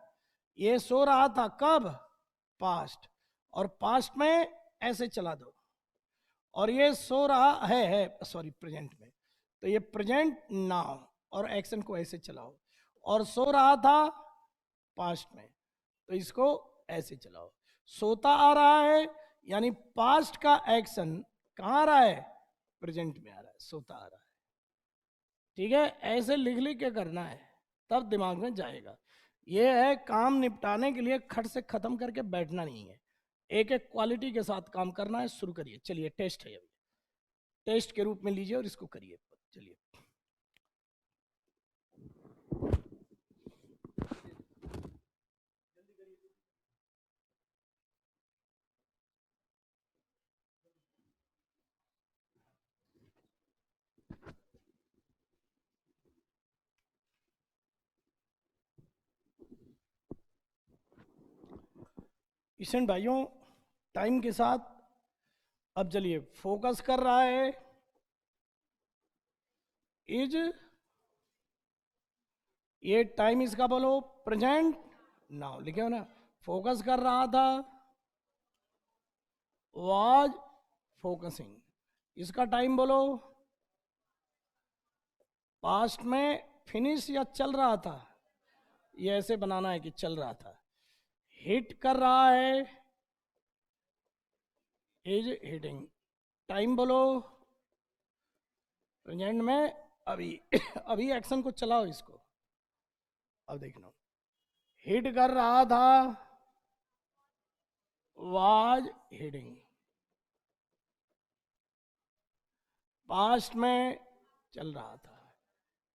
ये सो रहा था कब? पास्ट। और पास्ट में ऐसे चला दो, और ये सो रहा है सॉरी प्रेजेंट में, तो ये प्रेजेंट नाउ, और एक्शन को ऐसे चलाओ। और सो रहा था पास्ट में, तो इसको ऐसे चलाओ। सोता आ रहा है, यानी पास्ट का एक्शन कहाँ आ रहा है? प्रेजेंट में आ रहा है, सोता आ रहा है। ठीक है, ऐसे लिख लिख के करना है, तब दिमाग में जाएगा। ये है काम निपटाने के लिए खट से खत्म करके बैठना नहीं है, एक एक क्वालिटी के साथ काम करना है। शुरू करिए, चलिए टेस्ट है अभी, टेस्ट के रूप में लीजिए और इसको करिए। चलिए, किशन भाइयों, टाइम के साथ अब चलिए, फोकस कर रहा है इज, ये टाइम इसका बोलो प्रेजेंट नाउ, लिखे हो ना? फोकस कर रहा था, वाज फोकसिंग, इसका टाइम बोलो पास्ट में फिनिश या चल रहा था? ये ऐसे बनाना है कि चल रहा था। हिट कर रहा है, इज हिटिंग, टाइम बोलो प्रेजेंट में अभी अभी एक्शन को चलाओ इसको। अब देखना, हिट कर रहा था, वाज हिटिंग, पास्ट में चल रहा था।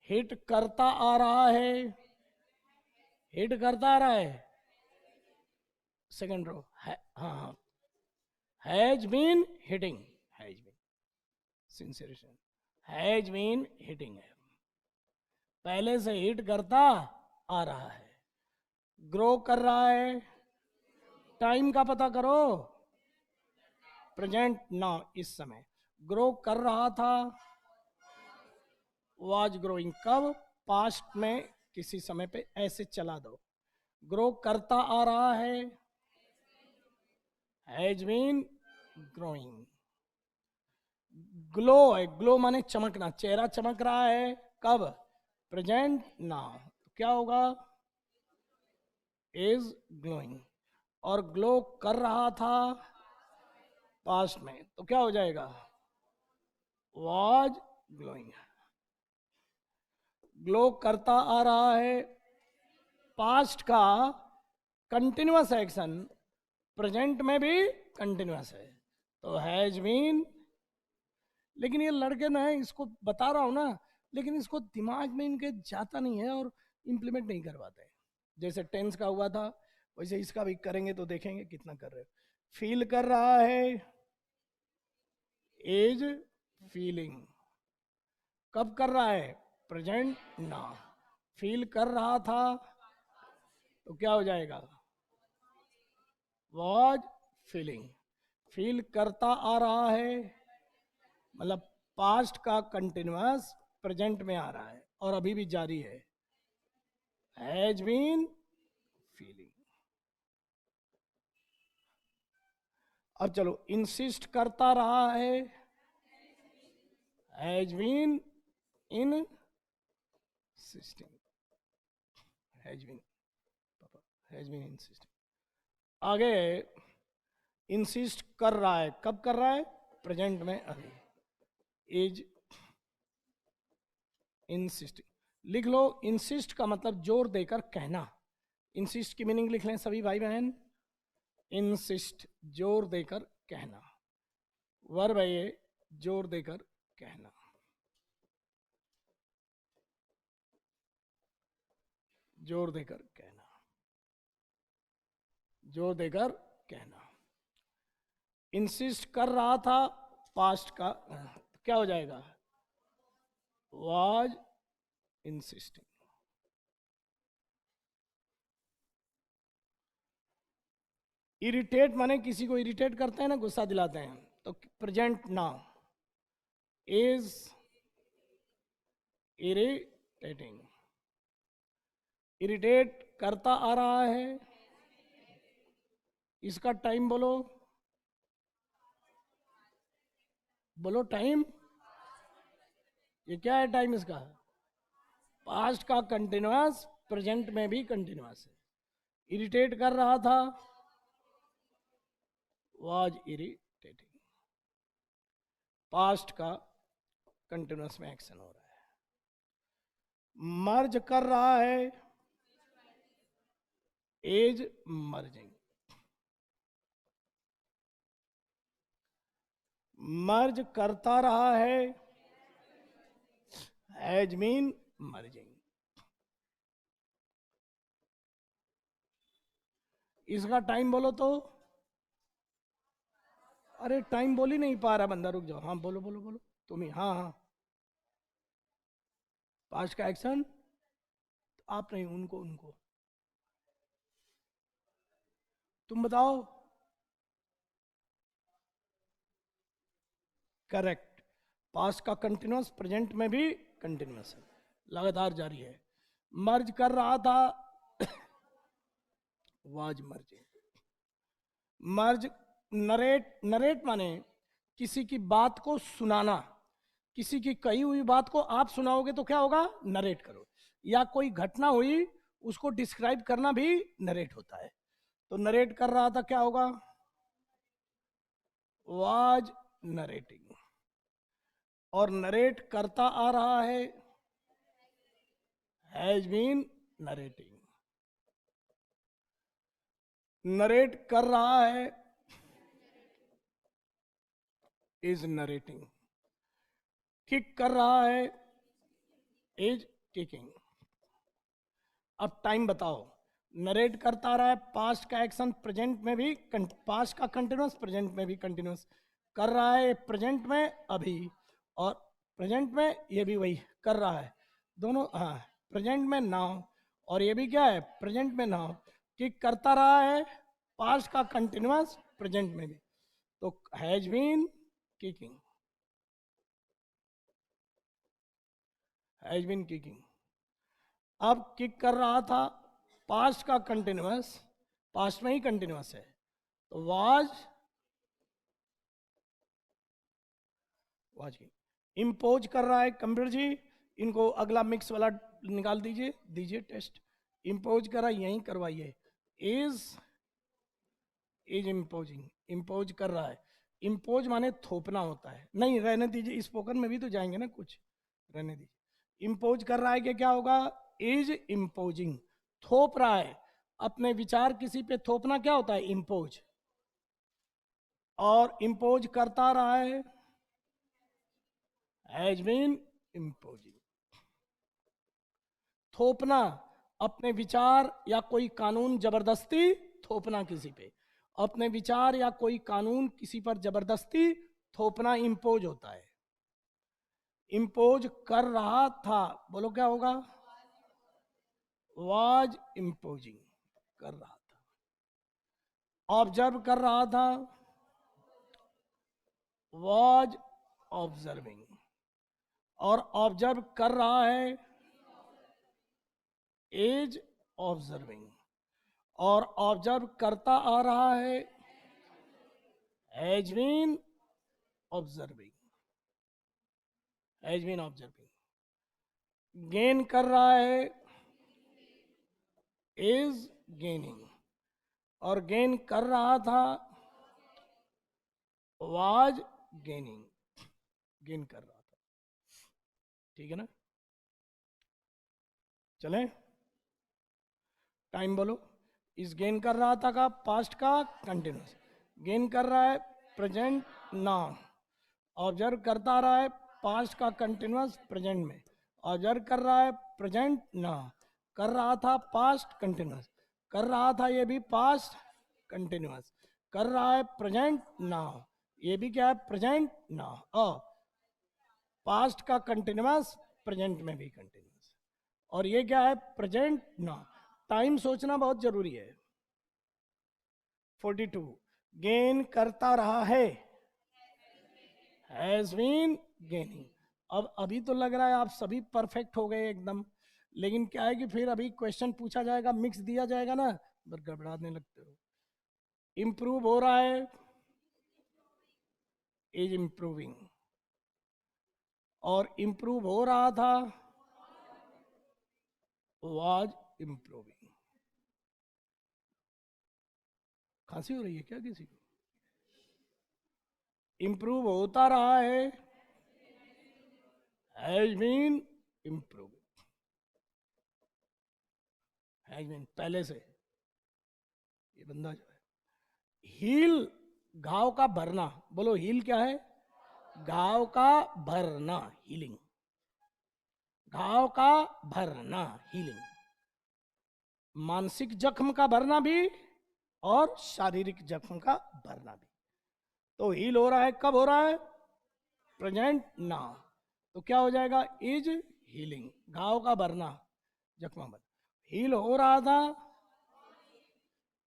हिट करता आ रहा है, हिट करता आ रहा है, सेकंड रो, हाँ हाँ, has been hitting, has been, सिंसियरेशन, हैज बीन हिटिंग है, पहले से हिट करता आ रहा है। ग्रो कर रहा है, टाइम का पता करो, प्रेजेंट नाउ, इस समय। ग्रो कर रहा था, वाज ग्रोइंग, कब? पास्ट में किसी समय पे ऐसे चला दो। ग्रो करता आ रहा है, हैज बीन ग्रोइंग। ग्लो है, ग्लो माने चमकना, चेहरा चमक रहा है, कब? प्रेजेंट नाउ, क्या होगा? Is glowing. और ग्लो कर रहा था पास्ट में, तो क्या हो जाएगा? Was glowing. ग्लो करता आ रहा है, पास्ट का कंटिन्यूअस एक्शन प्रेजेंट में भी कंटिन्यूअस है, तो हैज बीन। लेकिन ये लड़के ना, इसको बता रहा हूं ना, लेकिन इसको दिमाग में इनके जाता नहीं है और इम्प्लीमेंट नहीं कर पाते। जैसे टेंस का हुआ था, वैसे इसका भी करेंगे तो देखेंगे कितना कर रहे हो। फील कर रहा है, इज फीलिंग, कब कर रहा है? Present now. फील कर रहा था, तो क्या हो जाएगा? Was feeling. फील करता आ रहा है, मतलब पास्ट का कंटिन्यूअस प्रेजेंट में आ रहा है और अभी भी जारी है, हैज बीन फीलिंग। अब चलो, इंसिस्ट करता रहा है, has been insisting, has been, has been insisting. आगे इंसिस्ट कर रहा है, कब कर रहा है? प्रेजेंट में अभी, इज इंसिस्टिंग। लिख लो, इंसिस्ट का मतलब जोर देकर कहना। इंसिस्ट की मीनिंग लिख लें सभी भाई बहन। इंसिस्ट जोर देकर कहना, वर्ब है ये, जोर देकर कहना। जोर देकर कहना, जोर देकर कहना। इंसिस्ट कर रहा था, पास्ट का क्या हो जाएगा, वाज इंसिस्टिंग। इरिटेट माने किसी को इरिटेट करते हैं ना, गुस्सा दिलाते हैं, तो present now is irritating. Irritate करता आ रहा है, इसका टाइम बोलो, बोलो टाइम। ये क्या है टाइम इसका, पास्ट का कंटिन्यूअस, प्रेजेंट में भी कंटिन्यूअस है। इरिटेट कर रहा था, वाज इरिटेटिंग। पास्ट का कंटिन्यूअस में एक्शन हो रहा है। मर्ज कर रहा है, एज मर्जिंग। मर्ज करता रहा है, हैज बीन मर्जिंग। इसका टाइम बोलो तो, अरे टाइम बोल ही नहीं पा रहा बंदा, रुक जाओ। हाँ बोलो बोलो बोलो तुम ही, हाँ हाँ। पास्ट का एक्शन, आप नहीं, उनको उनको तुम बताओ। करेक्ट, पास्ट का कंटिन्यूअस प्रेजेंट में भी कंटिन्यूअस है, लगातार जारी है। मर्ज कर रहा था, was merging. Merge, narrate, narrate माने किसी की बात को सुनाना। किसी की कही हुई बात को आप सुनाओगे तो क्या होगा, नरेट करो। या कोई घटना हुई उसको डिस्क्राइब करना भी नरेट होता है। तो नरेट कर रहा था, क्या होगा, वाज नरेटिंग। और नरेट करता आ रहा है, हैज बीन नरेटिंग। नरेट कर रहा है, इज नरेटिंग। किक कर रहा है, इज किकिंग। अब टाइम बताओ। नरेट करता रहा है, पास्ट का एक्शन प्रेजेंट में भी, पास्ट का कंटिन्यूअस प्रेजेंट में भी कंटिन्यूअस कर रहा है, प्रेजेंट में अभी, और प्रेजेंट में ये भी वही कर रहा है, दोनों। हाँ, प्रेजेंट में नाउ, और ये भी क्या है, प्रेजेंट में नाउ। किक करता रहा है, पास्ट का कंटिन्यूअस प्रेजेंट में भी, तो has been kicking, has been kicking. अब किक कर रहा था, पास्ट का कंटिन्यूअस, पास्ट में ही कंटिन्यूअस है, तो वाज, वाज की। इम्पोज कर रहा है, कंप्यूटर जी इनको अगला मिक्स वाला निकाल दीजिए, दीजिए टेस्ट। इम्पोज कर रहा है, यहीं करवाइए। इज इम्पोजिंग, इम्पोज कर रहा है। इम्पोज माने थोपना होता है, नहीं रहने दीजिए, स्पोकन में भी तो जाएंगे ना कुछ, रहने दीजिए। इम्पोज कर रहा है कि क्या होगा, इज इम्पोजिंग, थोप रहा है। अपने विचार किसी पे थोपना क्या होता है, इम्पोज। और इम्पोज करता रहा है, हैज बीन इम्पोजिंग। थोपना, अपने विचार या कोई कानून जबरदस्ती थोपना किसी पे। अपने विचार या कोई कानून किसी पर जबरदस्ती थोपना इम्पोज होता है। इम्पोज कर रहा था, बोलो क्या होगा, वाज इम्पोजिंग, कर रहा था। ऑब्जर्व कर रहा था, वाज ऑब्जर्विंग। और ऑब्जर्व कर रहा है, इज ऑब्जर्विंग। और ऑब्जर्व करता आ रहा है, has been observing, has been observing. Gain कर रहा है, इज गेनिंग। और गेन कर रहा था, वाज गेनिंग, गेन कर रहा था, ठीक है ना। चलें, टाइम बोलो। इस गेन कर रहा था का पास्ट का कंटिन्यूस, गेन कर रहा है प्रेजेंट नाउ, ऑब्जर्व करता रहा है पास्ट का कंटिन्यूस प्रेजेंट में, ऑब्जर्व कर रहा है प्रेजेंट नाउ, कर रहा था पास्ट कंटिन्यूस, कर रहा था ये भी पास्ट कंटिन्यूस, कर रहा है प्रेजेंट नाउ, ये भी क्या है प्रेजेंट नाउ, और पास्ट का कंटिन्यूस प्रेजेंट में भी कंटिन्यूस, और ये क्या है प्रेजेंट नाउ। टाइम सोचना बहुत जरूरी है। 42 गेन करता रहा है, हैज बीन गेनिंग। अब अभी तो लग रहा है आप सभी परफेक्ट हो गए एकदम, लेकिन क्या है कि फिर अभी क्वेश्चन पूछा जाएगा, मिक्स दिया जाएगा ना, बस गड़बड़ाने लगते हो। इंप्रूव हो रहा है, इज इंप्रूविंग, और इंप्रूव हो रहा था, वाज इंप्रूविंग। खांसी हो रही है क्या किसी को? इंप्रूव होता रहा है, has been improving, has been पहले से। ये बंदा जो है, हील घाव का भरना, बोलो हील क्या है? घाव का भरना, हीलिंग, घाव का भरना हीलिंग, मानसिक जख्म का भरना भी और शारीरिक जख्म का भरना भी। तो हील हो रहा है, कब हो रहा है? Present now. तो क्या हो जाएगा? इज हीलिंग, घाव का भरना, जख्म भरना, हील हो रहा था,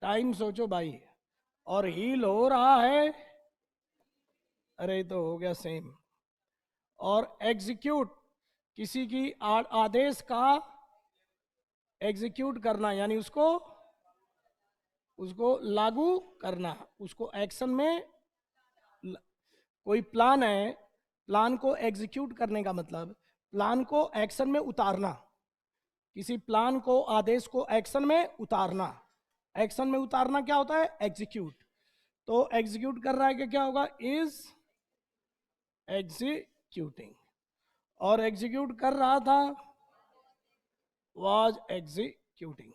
टाइम सोचो भाई, और हील हो रहा है, अरे तो हो गया सेम। और एग्जीक्यूट, किसी की आदेश का एग्जीक्यूट करना, यानी उसको लागू करना, उसको एक्शन में, कोई प्लान है, प्लान को एग्जीक्यूट करने का मतलब प्लान को एक्शन में उतारना, किसी प्लान को, आदेश को एक्शन में उतारना। एक्शन में उतारना क्या होता है? एग्जीक्यूट। तो एग्जीक्यूट कर रहा है कि क्या होगा? इज एग्जीक्यूटिंग, और एग्जीक्यूट कर रहा था, वाज एग्जीक्यूटिंग।